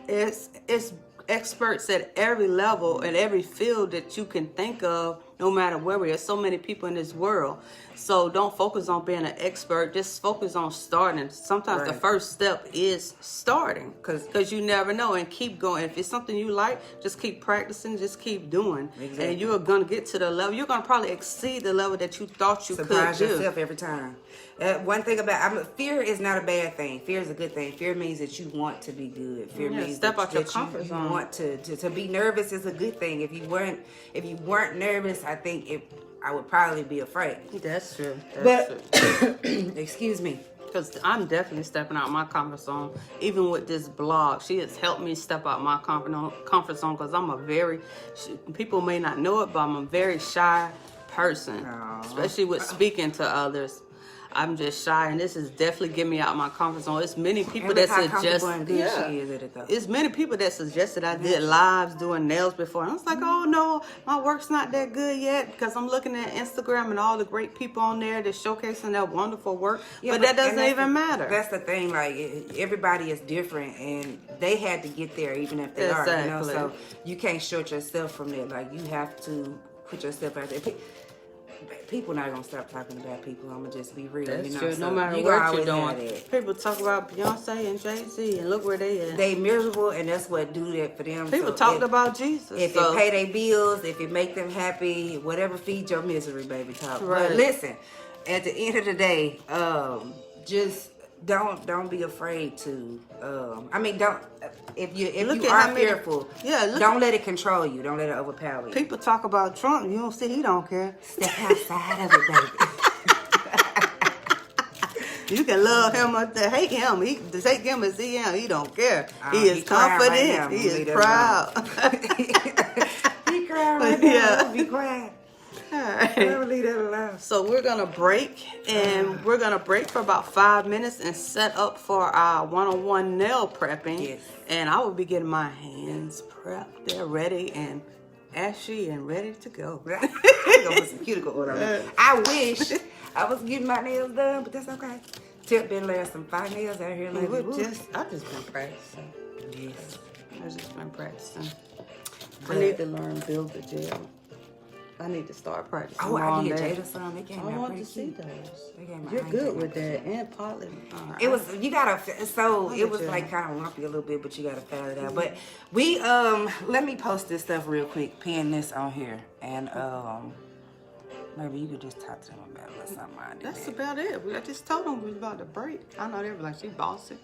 it's experts at every level and every field that you can think of, no matter where we are. So many people in this world. So don't focus on being an expert. Just focus on starting. Sometimes the first step is starting, because you never know, and keep going. If it's something you like, just keep practicing, just keep doing. Exactly. And you are going to get to the level. You're going to probably exceed the level that you thought you could do. Surprise yourself every time. One thing about fear is not a bad thing. Fear is a good thing. Fear means that you want to be good. Fear means step out your comfort zone. You want to be nervous is a good thing. If you weren't nervous, I think I would probably be afraid. That's true. Excuse me. Because I'm definitely stepping out my comfort zone. Even with this blog, she has helped me step out my comfort zone, because people may not know it, but I'm a very shy person, especially with speaking to others. I'm just shy, and this is definitely getting me out of my comfort zone. It's many people that suggest. It's many people that suggested I did lives doing nails before. And I was like, oh no, my work's not that good yet, because I'm looking at Instagram and all the great people on there that's showcasing their wonderful work. But that doesn't even matter. That's the thing. Like, everybody is different, and they had to get there, even if they are. So you can't short yourself from that. Like, you have to put yourself out there. People not gonna stop talking about people. I'm gonna just be real. That's true. No matter what you're doing, people talk about Beyonce and Jay-Z, and look where they at. They miserable, and that's what do that for them. People talked about Jesus. If it pay their bills, if it make them happy, whatever feeds your misery, baby, talk. Right. But listen, at the end of the day, just don't be afraid to. If you are fearful, don't let it control you. Don't let it overpower you. People talk about Trump. You don't see he don't care. Step outside of it, baby. You can love him or hate him. Take him as he am. He don't care. He is confident. He is proud. He crying right now. Be quiet. All right. Never leave that alone. So we're gonna break, and we're gonna break for about 5 minutes and set up for our one-on-one nail prepping. Yes. And I will be getting my hands prepped. They're ready and ashy and ready to go. I'm gonna put some cuticle oil on it. I wish I was getting my nails done, but that's okay. Tip been laying some fine nails out here. I've just been practicing. Yes. I've just been practicing. I need to learn build the gel. I need to start practicing. Oh, I on did that. Jada some. They came I out want pretty to see cute. those. They came out- You're I ain't good taking with my that and poly. It was, you gotta, so Look it at was you. like kind of lumpy a little bit, but you gotta file it out. But we, let me post this stuff real quick, pin this on here, and maybe you could just talk to them about it or something. I did That's that. about it. I just told them we was about to break. I know they were like, she bossy.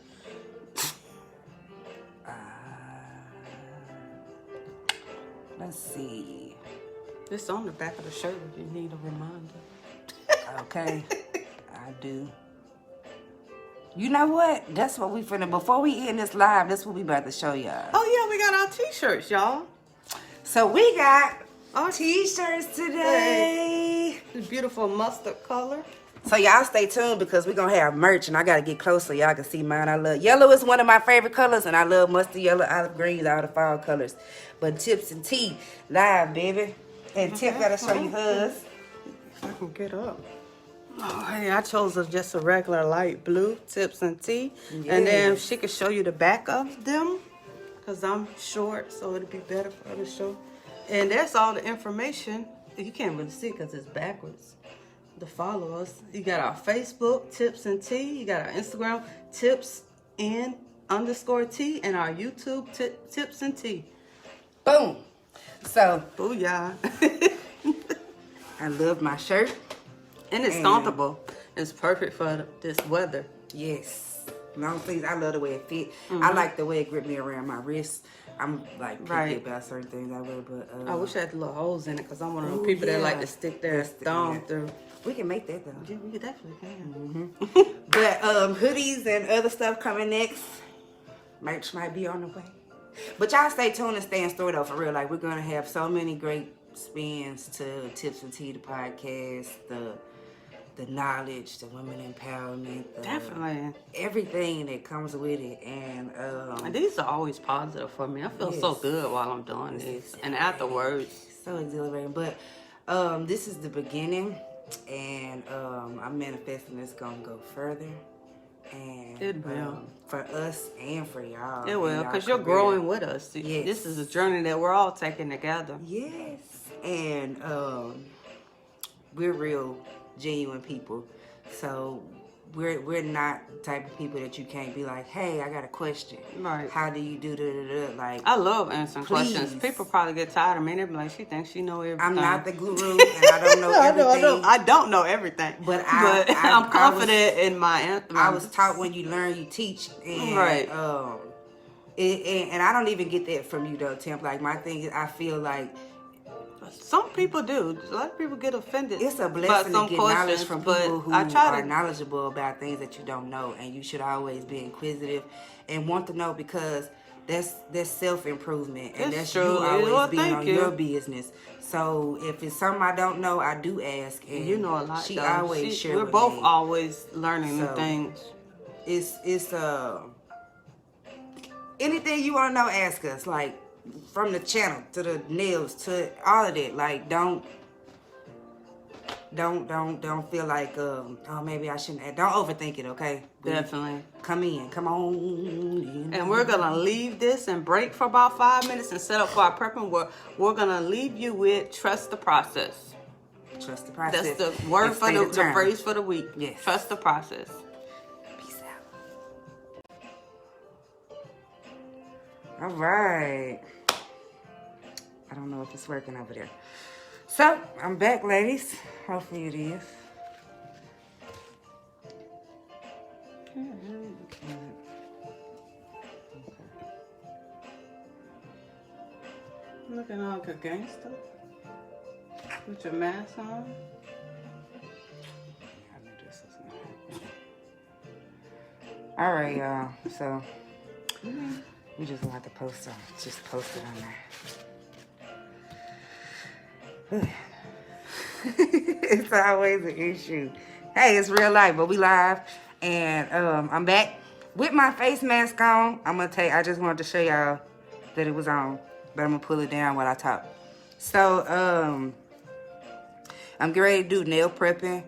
Let's see. It's on the back of the shirt if you need a reminder. Okay, I do. You know what? That's what we finna, before we end this live, that's what we about to show y'all. Oh yeah, we got our t-shirts, y'all. So we got Our t-shirts today. This beautiful mustard color. So y'all stay tuned because we're gonna have merch and I gotta get close so y'all can see mine. I love yellow is one of my favorite colors and I love mustard yellow, olive greens, all the fall colors. But Tipz N Tea live, baby. And Tip gotta show you hers. If I can get up. Oh, hey, I chose just a regular light blue Tipz N Tea. And then she could show you the back of them because I'm short, so it'll be better for her to show. And that's all the information. You can't really see because it's backwards. To follow us, you got our Facebook, Tipz N Tea. You got our Instagram, Tipz N_T, and our YouTube, Tipz N Tea. Boom. So Booyah. I love my shirt. And it's comfortable. It's perfect for this weather. Yes. Long sleeves. I love the way it fit. I like the way it gripped me around my wrist. I'm like picky about certain things I wear, but I wish I had the little holes in it because I'm one of those Ooh, people that yeah. like to stick their thumb through. we can make that though. Yeah, we definitely can. But hoodies and other stuff coming next. Merch might be on the way. But y'all stay tuned and stay in store though, for real. Like we're gonna have so many great spins to Tipz N Tea, the podcast, the knowledge, the women empowerment, Definitely. everything that comes with it. And And these are always positive for me. I feel so good while I'm doing these. And afterwards. so exhilarating. But this is the beginning, and I'm manifesting it's gonna go further. And It will. For us and for y'all. It will, because you're growing with us. This is a journey that we're all taking together. Yes. And we're real genuine people. So we're not the type of people that you can't be like, hey, I got a question. Right. How do you do da? Like, I love answering please. questions. People probably get tired of me. They be like, she thinks she know everything. I'm not the guru and I don't know everything. I don't know everything. But I'm confident in my answer. I was taught when you learn, you teach. And, Right. And I don't even get that from you though, Temp. Like my thing is, I feel like some people do. A lot of people get offended. it's a blessing to get knowledge from people who are knowledgeable about things that you don't know, and you should always be inquisitive and want to know, because that's self-improvement, and that's true. you always being on you. your business. So if it's something I don't know, I do ask, and you know a lot. She though. always shares. We're both always learning new So, things. It's anything you want to know, ask us. Like from the channel to the nails to all of that. Like don't feel like oh maybe I shouldn't. Don't overthink it. Okay. Definitely. Come on. And we're gonna leave this and break for about 5 minutes and set up for our prepping. We're gonna leave you with trust the process. Trust the process. That's the word for the phrase for the week. Yes. Trust the process. Peace out. All right. I don't know if it's working over there. So, I'm back, ladies. Hopefully it is. Looking like a gangster with your mask on. All right, y'all. So we just want to post it on there. It's always an issue. Hey, it's real life, but we live, and I'm back with my face mask on. I just wanted to show y'all that it was on, but I'm gonna pull it down while I talk. So I'm getting ready to do nail prepping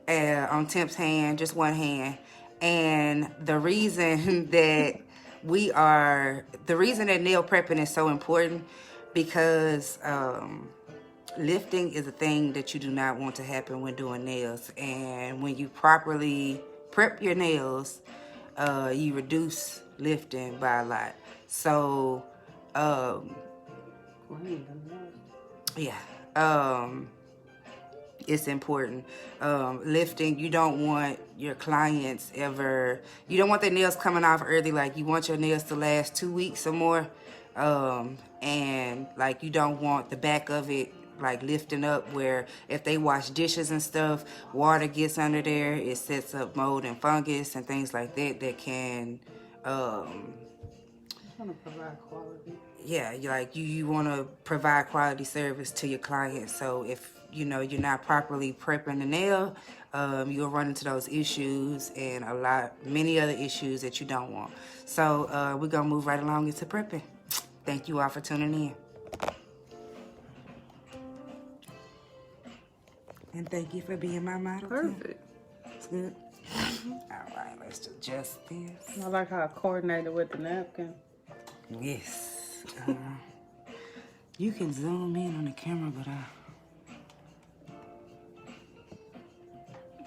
on Temp's hand, just one hand. And the reason that nail prepping is so important, because lifting is a thing that you do not want to happen when doing nails. And when you properly prep your nails, you reduce lifting by a lot. So, yeah, it's important. Lifting, you don't want your clients you don't want their nails coming off early. Like, you want your nails to last 2 weeks or more. And like, you don't want the back of it like lifting up, where if they wash dishes and stuff, water gets under there, it sets up mold and fungus and things like that that can provide quality. Yeah, you want to provide quality service to your clients. So if you're not properly prepping the nail, you'll run into those issues and many other issues that you don't want. So we're gonna move right along into prepping. Thank you all for tuning in. And thank you for being my model. Perfect. It's good. All right, let's adjust this. I like how I coordinated with the napkin. Yes. You can zoom in on the camera, but I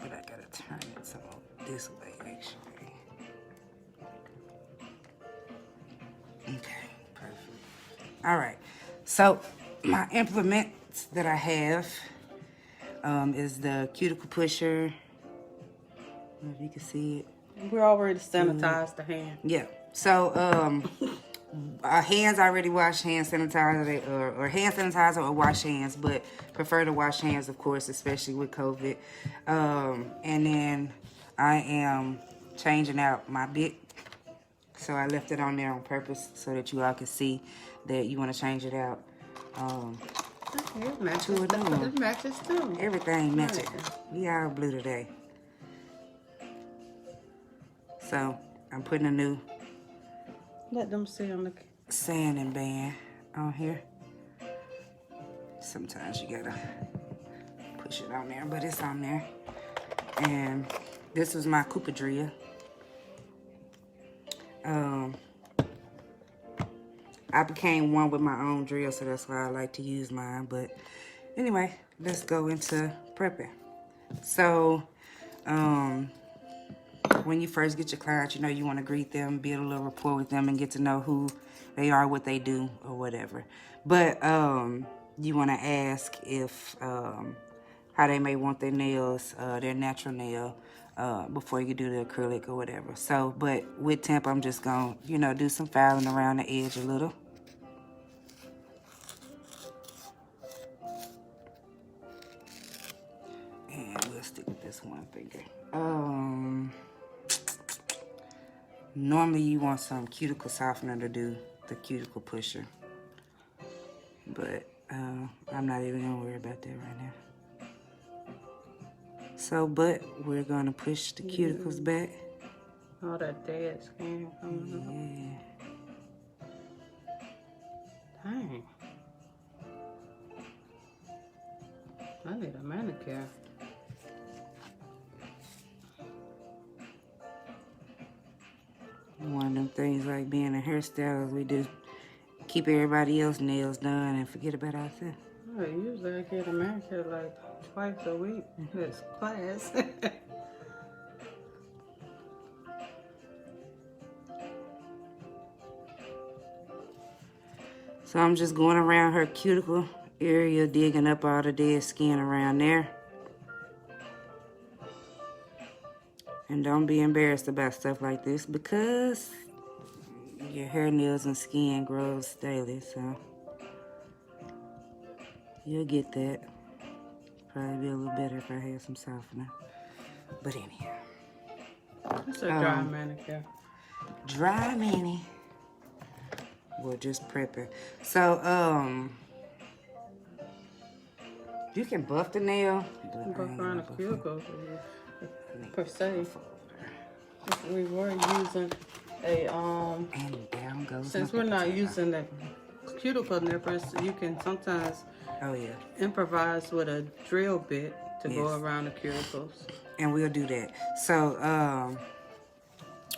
gotta turn it some this way, actually. Okay, perfect. All right. So my implements that I have is the cuticle pusher. I don't know if you can see it. We already sanitized the hand. Yeah. So our hands already washed, hand sanitizer or hand sanitizer or wash hands, but prefer to wash hands, of course, especially with COVID. And then I am changing out my bit. So I left it on there on purpose so that you all can see that you want to change it out. It matches. It matches too. Everything matches. We are blue today. So I'm putting a new Let them see on the sanding band on here. Sometimes you gotta push it on there, but it's on there. And this was my Cooper drill. I became one with my own drill, so that's why I like to use mine. But anyway, let's go into prepping. So when you first get your clients, you want to greet them, build a little rapport with them, and get to know who they are, what they do, or whatever. But you want to ask if how they may want their nails, their natural nail, before you do the acrylic or whatever. So, but with temp, I'm just gonna, do some filing around the edge a little. And we'll stick with this one finger. Normally you want some cuticle softener to do the cuticle pusher. But I'm not even gonna worry about that right now. So, but we're gonna push the cuticles back. all that dead skin coming up. Dang. I need a manicure. One of them things like being a hairstylist, we do keep everybody else's nails done and forget about ourselves. Usually I get a manicure like twice a week. This class. So I'm just going around her cuticle area, digging up all the dead skin around there. And don't be embarrassed about stuff like this because your hair, nails, and skin grows daily, so you'll get that. Probably be a little better if I had some softener. But anyhow. It's a dry manicure. Dry mani. We're just prepping. So, you can buff the nail. Buff around the cuticle per se. We were using a And down goes since my we're not potato. using the cuticle nippers, you can sometimes improvise with a drill bit to go around the cuticles. And we'll do that. So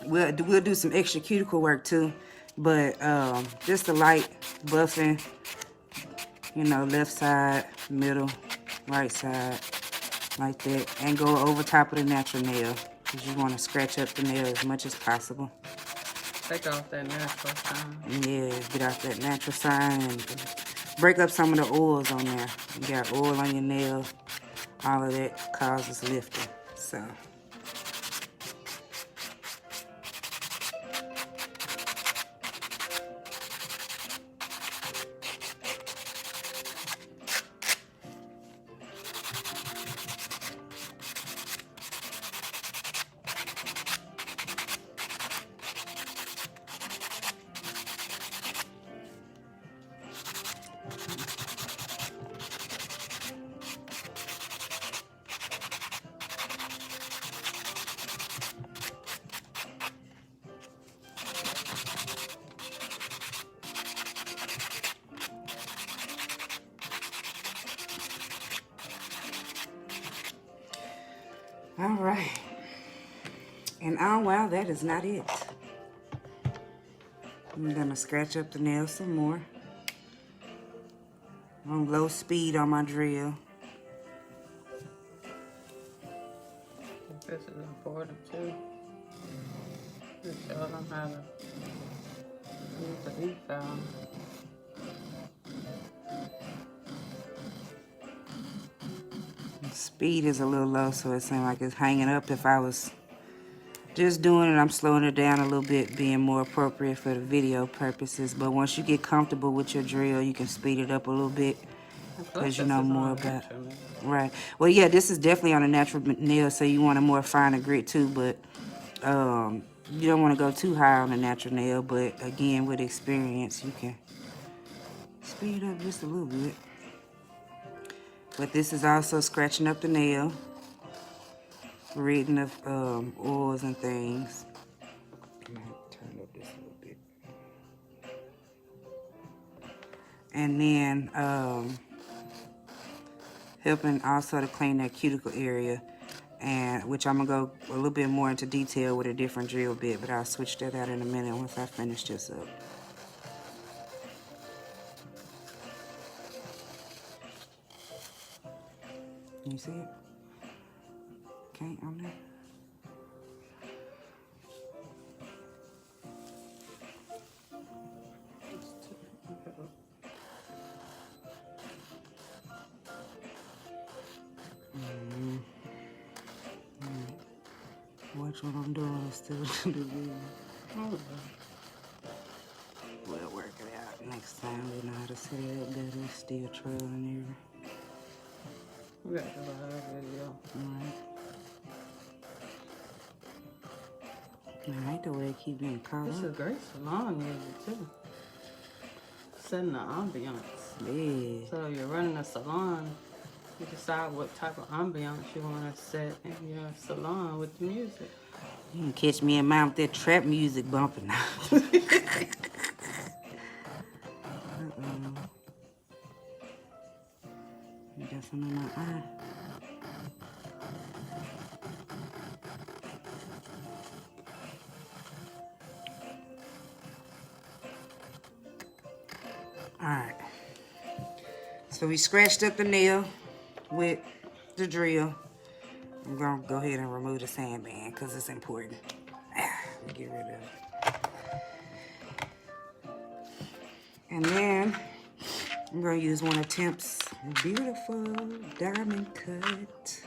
we'll do some extra cuticle work too, but just a light buffing you know, left side, middle, right side, like that. And go over top of the natural nail, because you want to scratch up the nail as much as possible. Take off that natural shine. Yeah, get out that natural shine and break up some of the oils on there. You got oil on your nail, all of that causes lifting. So. All right. And oh wow, that is not it. I'm gonna scratch up the nail some more. On low speed on my drill. This is important too. You show them how to use the e-file. Speed is a little low, so it seems like it's hanging up. If I was just doing it, I'm slowing it down a little bit, being more appropriate for the video purposes. But once you get comfortable with your drill, you can speed it up a little bit, because you know more about it. Right. Well, yeah, this is definitely on a natural nail, so you want a more finer grit too, but you don't want to go too high on a natural nail. But again, with experience, you can speed it up just a little bit. But this is also scratching up the nail, ridding of oils and things. I'm gonna turn up this a little bit. And then helping also to clean that cuticle area, and which I'm gonna go a little bit more into detail with a different drill bit, but I'll switch that out in a minute once I finish this up. You see it? Okay, on there. Watch what I'm doing still do the video. We'll work it out next time. We know how to set it up better. Still trailing there. We got to do a video. I like the way it keeps getting caught This up. is great salon music too. Setting the ambiance. Yeah. So you're running a salon, you decide what type of ambiance you want to set in your salon with the music. You can catch me in mine with that trap music bumping now. Got some in my eye. Alright. So we scratched up the nail with the drill. I'm going to go ahead and remove the sandband because it's important. Get rid of it. And then I'm going to use one of Tipz' beautiful diamond cut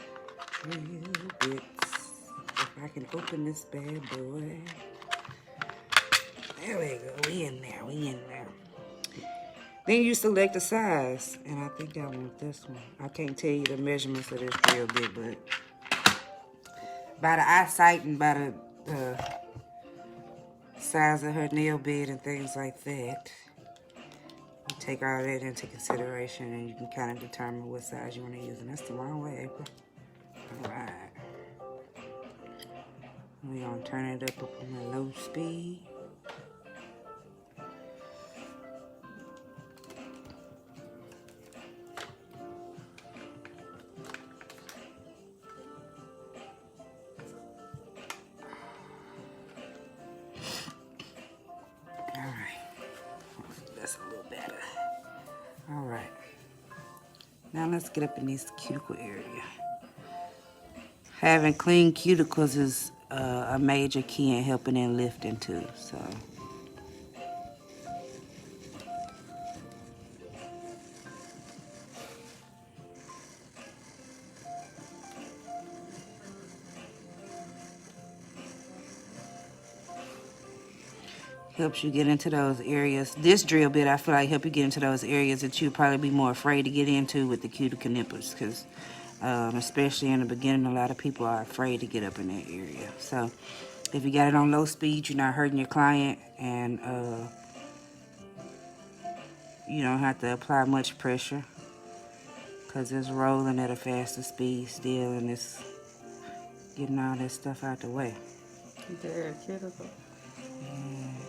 drill bits. If I can open this bad boy. There we go. We in there. We in there. Then you select the size. And I think I want this one. I can't tell you the measurements of this drill bit, but by the eyesight and by the size of her nail bed and things like that, you take all that into consideration and you can kind of determine what size you want to use. And that's the wrong way, April. All right. We're going to turn it up on a low speed. That's a little better. All right. Now let's get up in this cuticle area. Having clean cuticles is a major key in helping in lifting too. So. Helps you get into those areas. This drill bit, I feel like, help you get into those areas that you'd probably be more afraid to get into with the cuticle nippers, because especially in the beginning, a lot of people are afraid to get up in that area. So if you got it on low speed, you're not hurting your client, and you don't have to apply much pressure, because it's rolling at a faster speed still, and it's getting all that stuff out the way. There, cuticle. Yeah.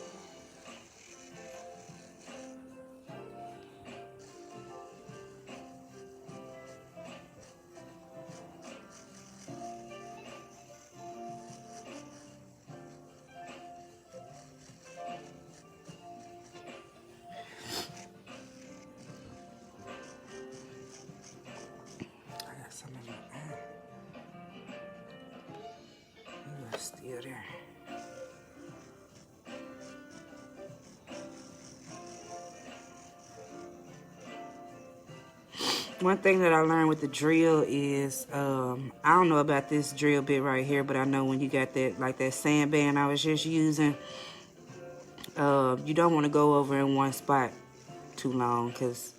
Still there. One thing that I learned with the drill is, I don't know about this drill bit right here, but I know when you got that, like that sandband I was just using, you don't want to go over in one spot too long, because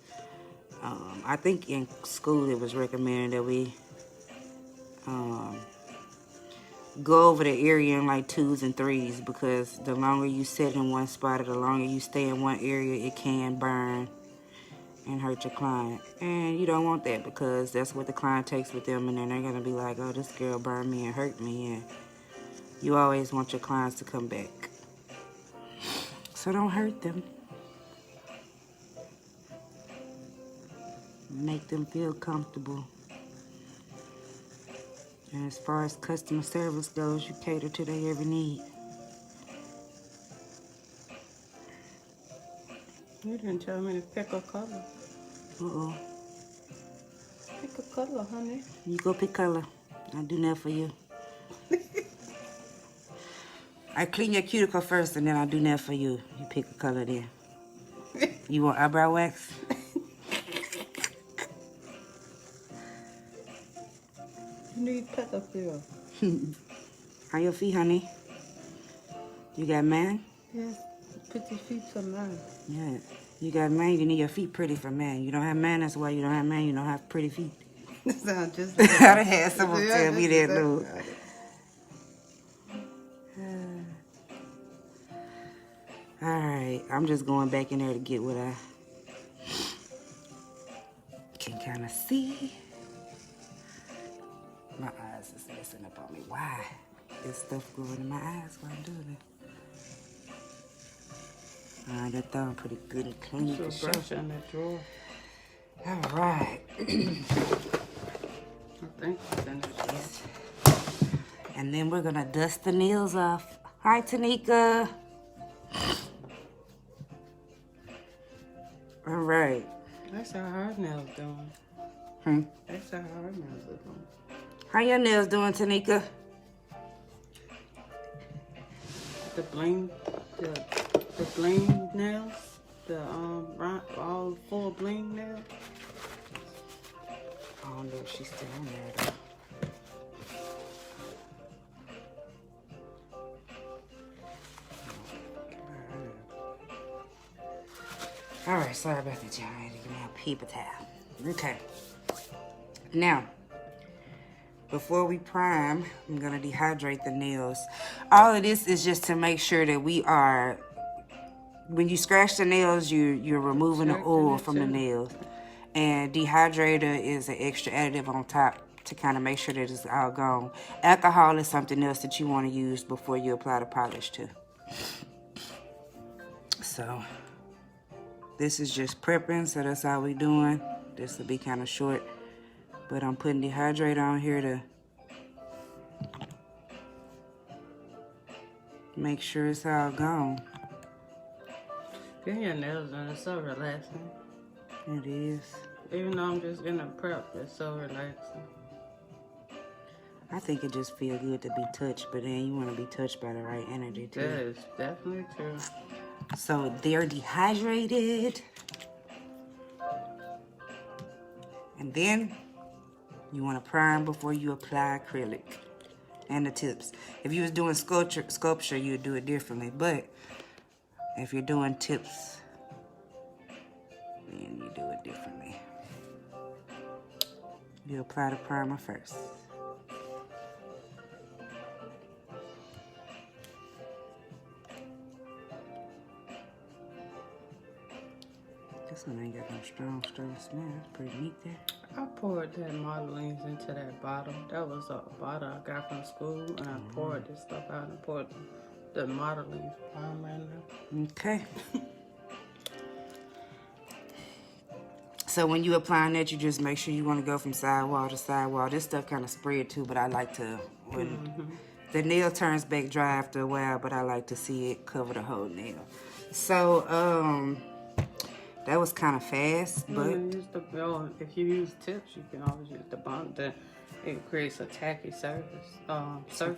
I think in school it was recommended that we go over the area in like 2s and 3s, because the longer you sit in one spot or the longer you stay in one area, it can burn and hurt your client. And you don't want that, because that's what the client takes with them, and then they're going to be like, oh, this girl burned me and hurt me. And you always want your clients to come back. So don't hurt them. Make them feel comfortable. And as far as customer service goes, you cater to their every need. You didn't tell me to pick a color. Uh-oh. Pick a color, honey. You go pick color. I'll do that for you. I clean your cuticle first, and then I'll do that for you. You pick a color then. You want eyebrow wax? You need pedicure. How your feet, honey? You got man? Yes, pretty feet for mine. Yeah. You got man, you need your feet pretty for man. You don't have man, that's why you don't have man, you don't have pretty feet. Sound just I like done had someone tell me that, Lou. Alright, I'm just going back in there to get what I can kind of see. My eyes is messing up on me. Why? There's stuff going in my eyes while I'm doing it. Alright, that thumb pretty good and clean. Put your brush in that drawer. Alright. I think it's in that drawer. And then we're gonna dust the nails off. Hi, Tanika. Alright. That's how her nails doing. That's how her nails are doing. How your nails doing, Tanika? The bling nails, the all 4 bling nails. I don't know if she's still on there though. Alright, sorry about that, y'all. I had to give me a paper towel. Okay. Now, before we prime, I'm gonna dehydrate the nails. All of this is just to make sure that we are, when you scratch the nails, you're removing the oil from the nails. And dehydrator is an extra additive on top to kind of make sure that it's all gone. Alcohol is something else that you want to use before you apply the polish too. So this is just prepping, so that's all we're doing. This will be kind of short, but I'm putting dehydrator on here to make sure it's all gone. Getting your nails done is so relaxing. It is. Even though I'm just in the prep, it's so relaxing. I think it just feels good to be touched, but then you want to be touched by the right energy too. That is definitely true. So they're dehydrated. And then you want to prime before you apply acrylic and the tips. If you was doing sculpture, you'd do it differently. But if you're doing tips, then you do it differently. You apply the primer first. This one ain't got no strong smell. It's pretty neat there. I poured that modelings into that bottle. That was a bottle I got from school, and I poured this stuff out and poured the modeling primer in there. Okay. So when you applying that, you just make sure you want to go from sidewall to sidewall. This stuff kind of spread too, but I like to, when the nail turns back dry after a while, but I like to see it cover the whole nail. So, that was kind of fast, but if you use tips, you can always use the bond. It creates a tacky surface. Okay.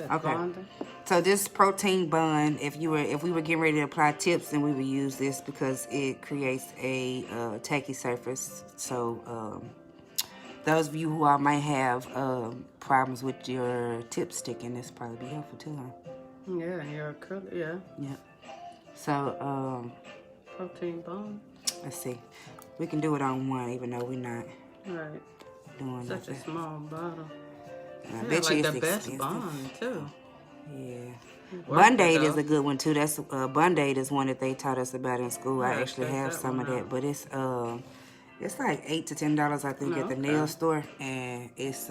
Bonding. So this protein bond, if we were getting ready to apply tips, then we would use this because it creates a tacky surface. So those of you who might have problems with your tip sticking, this probably be helpful too, huh? Yeah, your acrylic. Yeah. Yeah. So protein bond. Let's see. We can do it on one, even though we're not right. doing Such a small bottle. And I yeah, bet like you it's the best expensive. bond too. Yeah. Band-Aid is a good one too. That's Band-Aid is one that they taught us about in school. I actually have some of that, but it's like $8 to $10, I think, at the nail store, and it's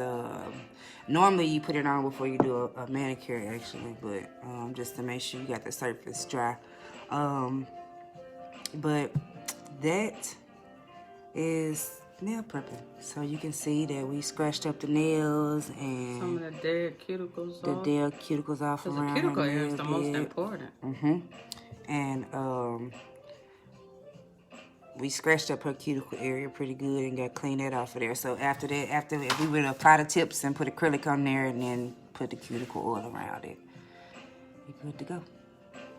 normally you put it on before you do a manicure, actually, but just to make sure you got the surface dry. But that is nail prepping. So you can see that we scratched up the nails and some of the dead cuticles off. The dead cuticles off around the cuticle area is the most important. And we scratched up her cuticle area pretty good and got cleaned that off of there. So after that, if we would apply the tips and put acrylic on there and then put the cuticle oil around it, you're good to go.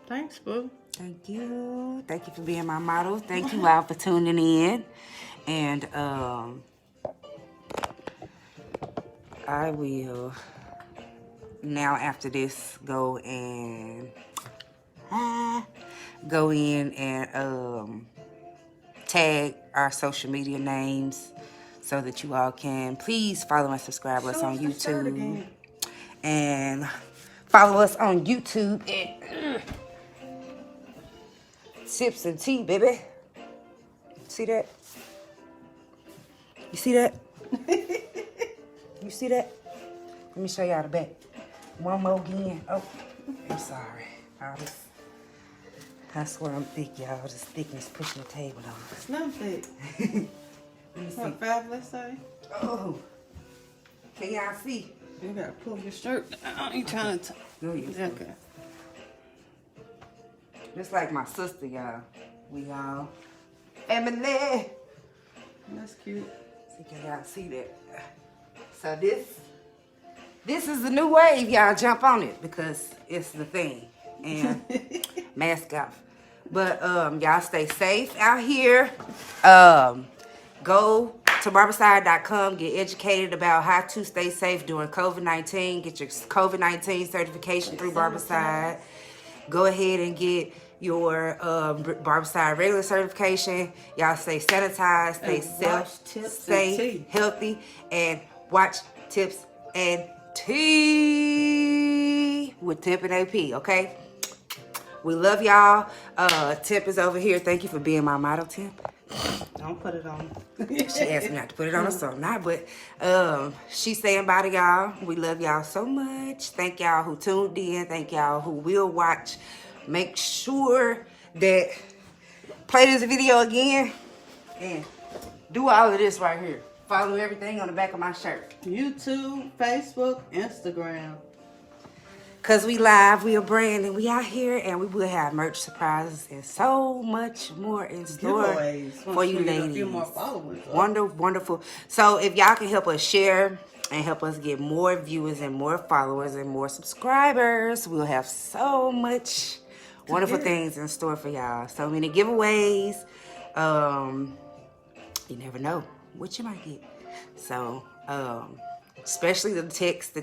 Thanks, boo. Thank you. Thank you for being my model. Thank you all for tuning in. And I will now after this go in and tag our social media names so that you all can please follow and subscribe us on YouTube. And follow us on YouTube at Tipz N Tea, baby. See that? You see that? You see that? Let me show y'all the back. One more again. Oh, I'm sorry. I swear I'm thick, y'all. This thickness pushing the table on. It's not thick. Let me see. What fabulous say? Oh. Can y'all see? You gotta pull your shirt down. You trying to... Go ahead. Okay. Just like my sister, y'all. We all family. That's cute. See, can y'all see that? So this is the new wave, y'all. Jump on it because it's the thing. And mask off. But y'all stay safe out here. Go to barberside.com. Get educated about how to stay safe during COVID-19. Get your COVID-19 certification through Barberside. Go ahead and get your Barberside regular certification. Y'all stay sanitized, stay safe, stay healthy, and watch Tipz N Tea with Tip and AP, okay? We love y'all. Tip is over here. Thank you for being my model, Tip. Don't put it on. She asked me not to put it on her, so I'm not, but she's saying bye to y'all. We love y'all so much. Thank y'all who tuned in. Thank y'all who will watch. Make sure that play this video again and do all of this right here. Follow everything on the back of my shirt. YouTube, Facebook, Instagram. Cause we live, we are branding, we out here, and we will have merch surprises and so much more in store Giveaways for you once we get a ladies. few more followers up. Wonderful. So if y'all can help us share and help us get more viewers and more followers and more subscribers, we'll have so much wonderful things in store for y'all. So many giveaways. You never know what you might get. So especially the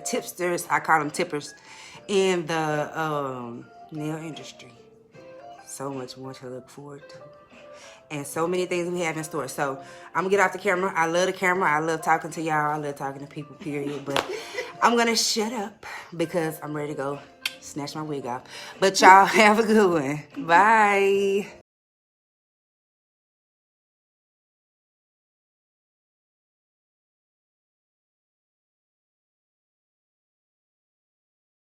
tipsters, I call them tippers, in the nail industry. So much more to look forward to. And so many things we have in store. So I'm gonna get off the camera. I love the camera. I love talking to y'all. I love talking to people, period. But I'm gonna shut up because I'm ready to go snatch my wig off. But y'all have a good one. Bye.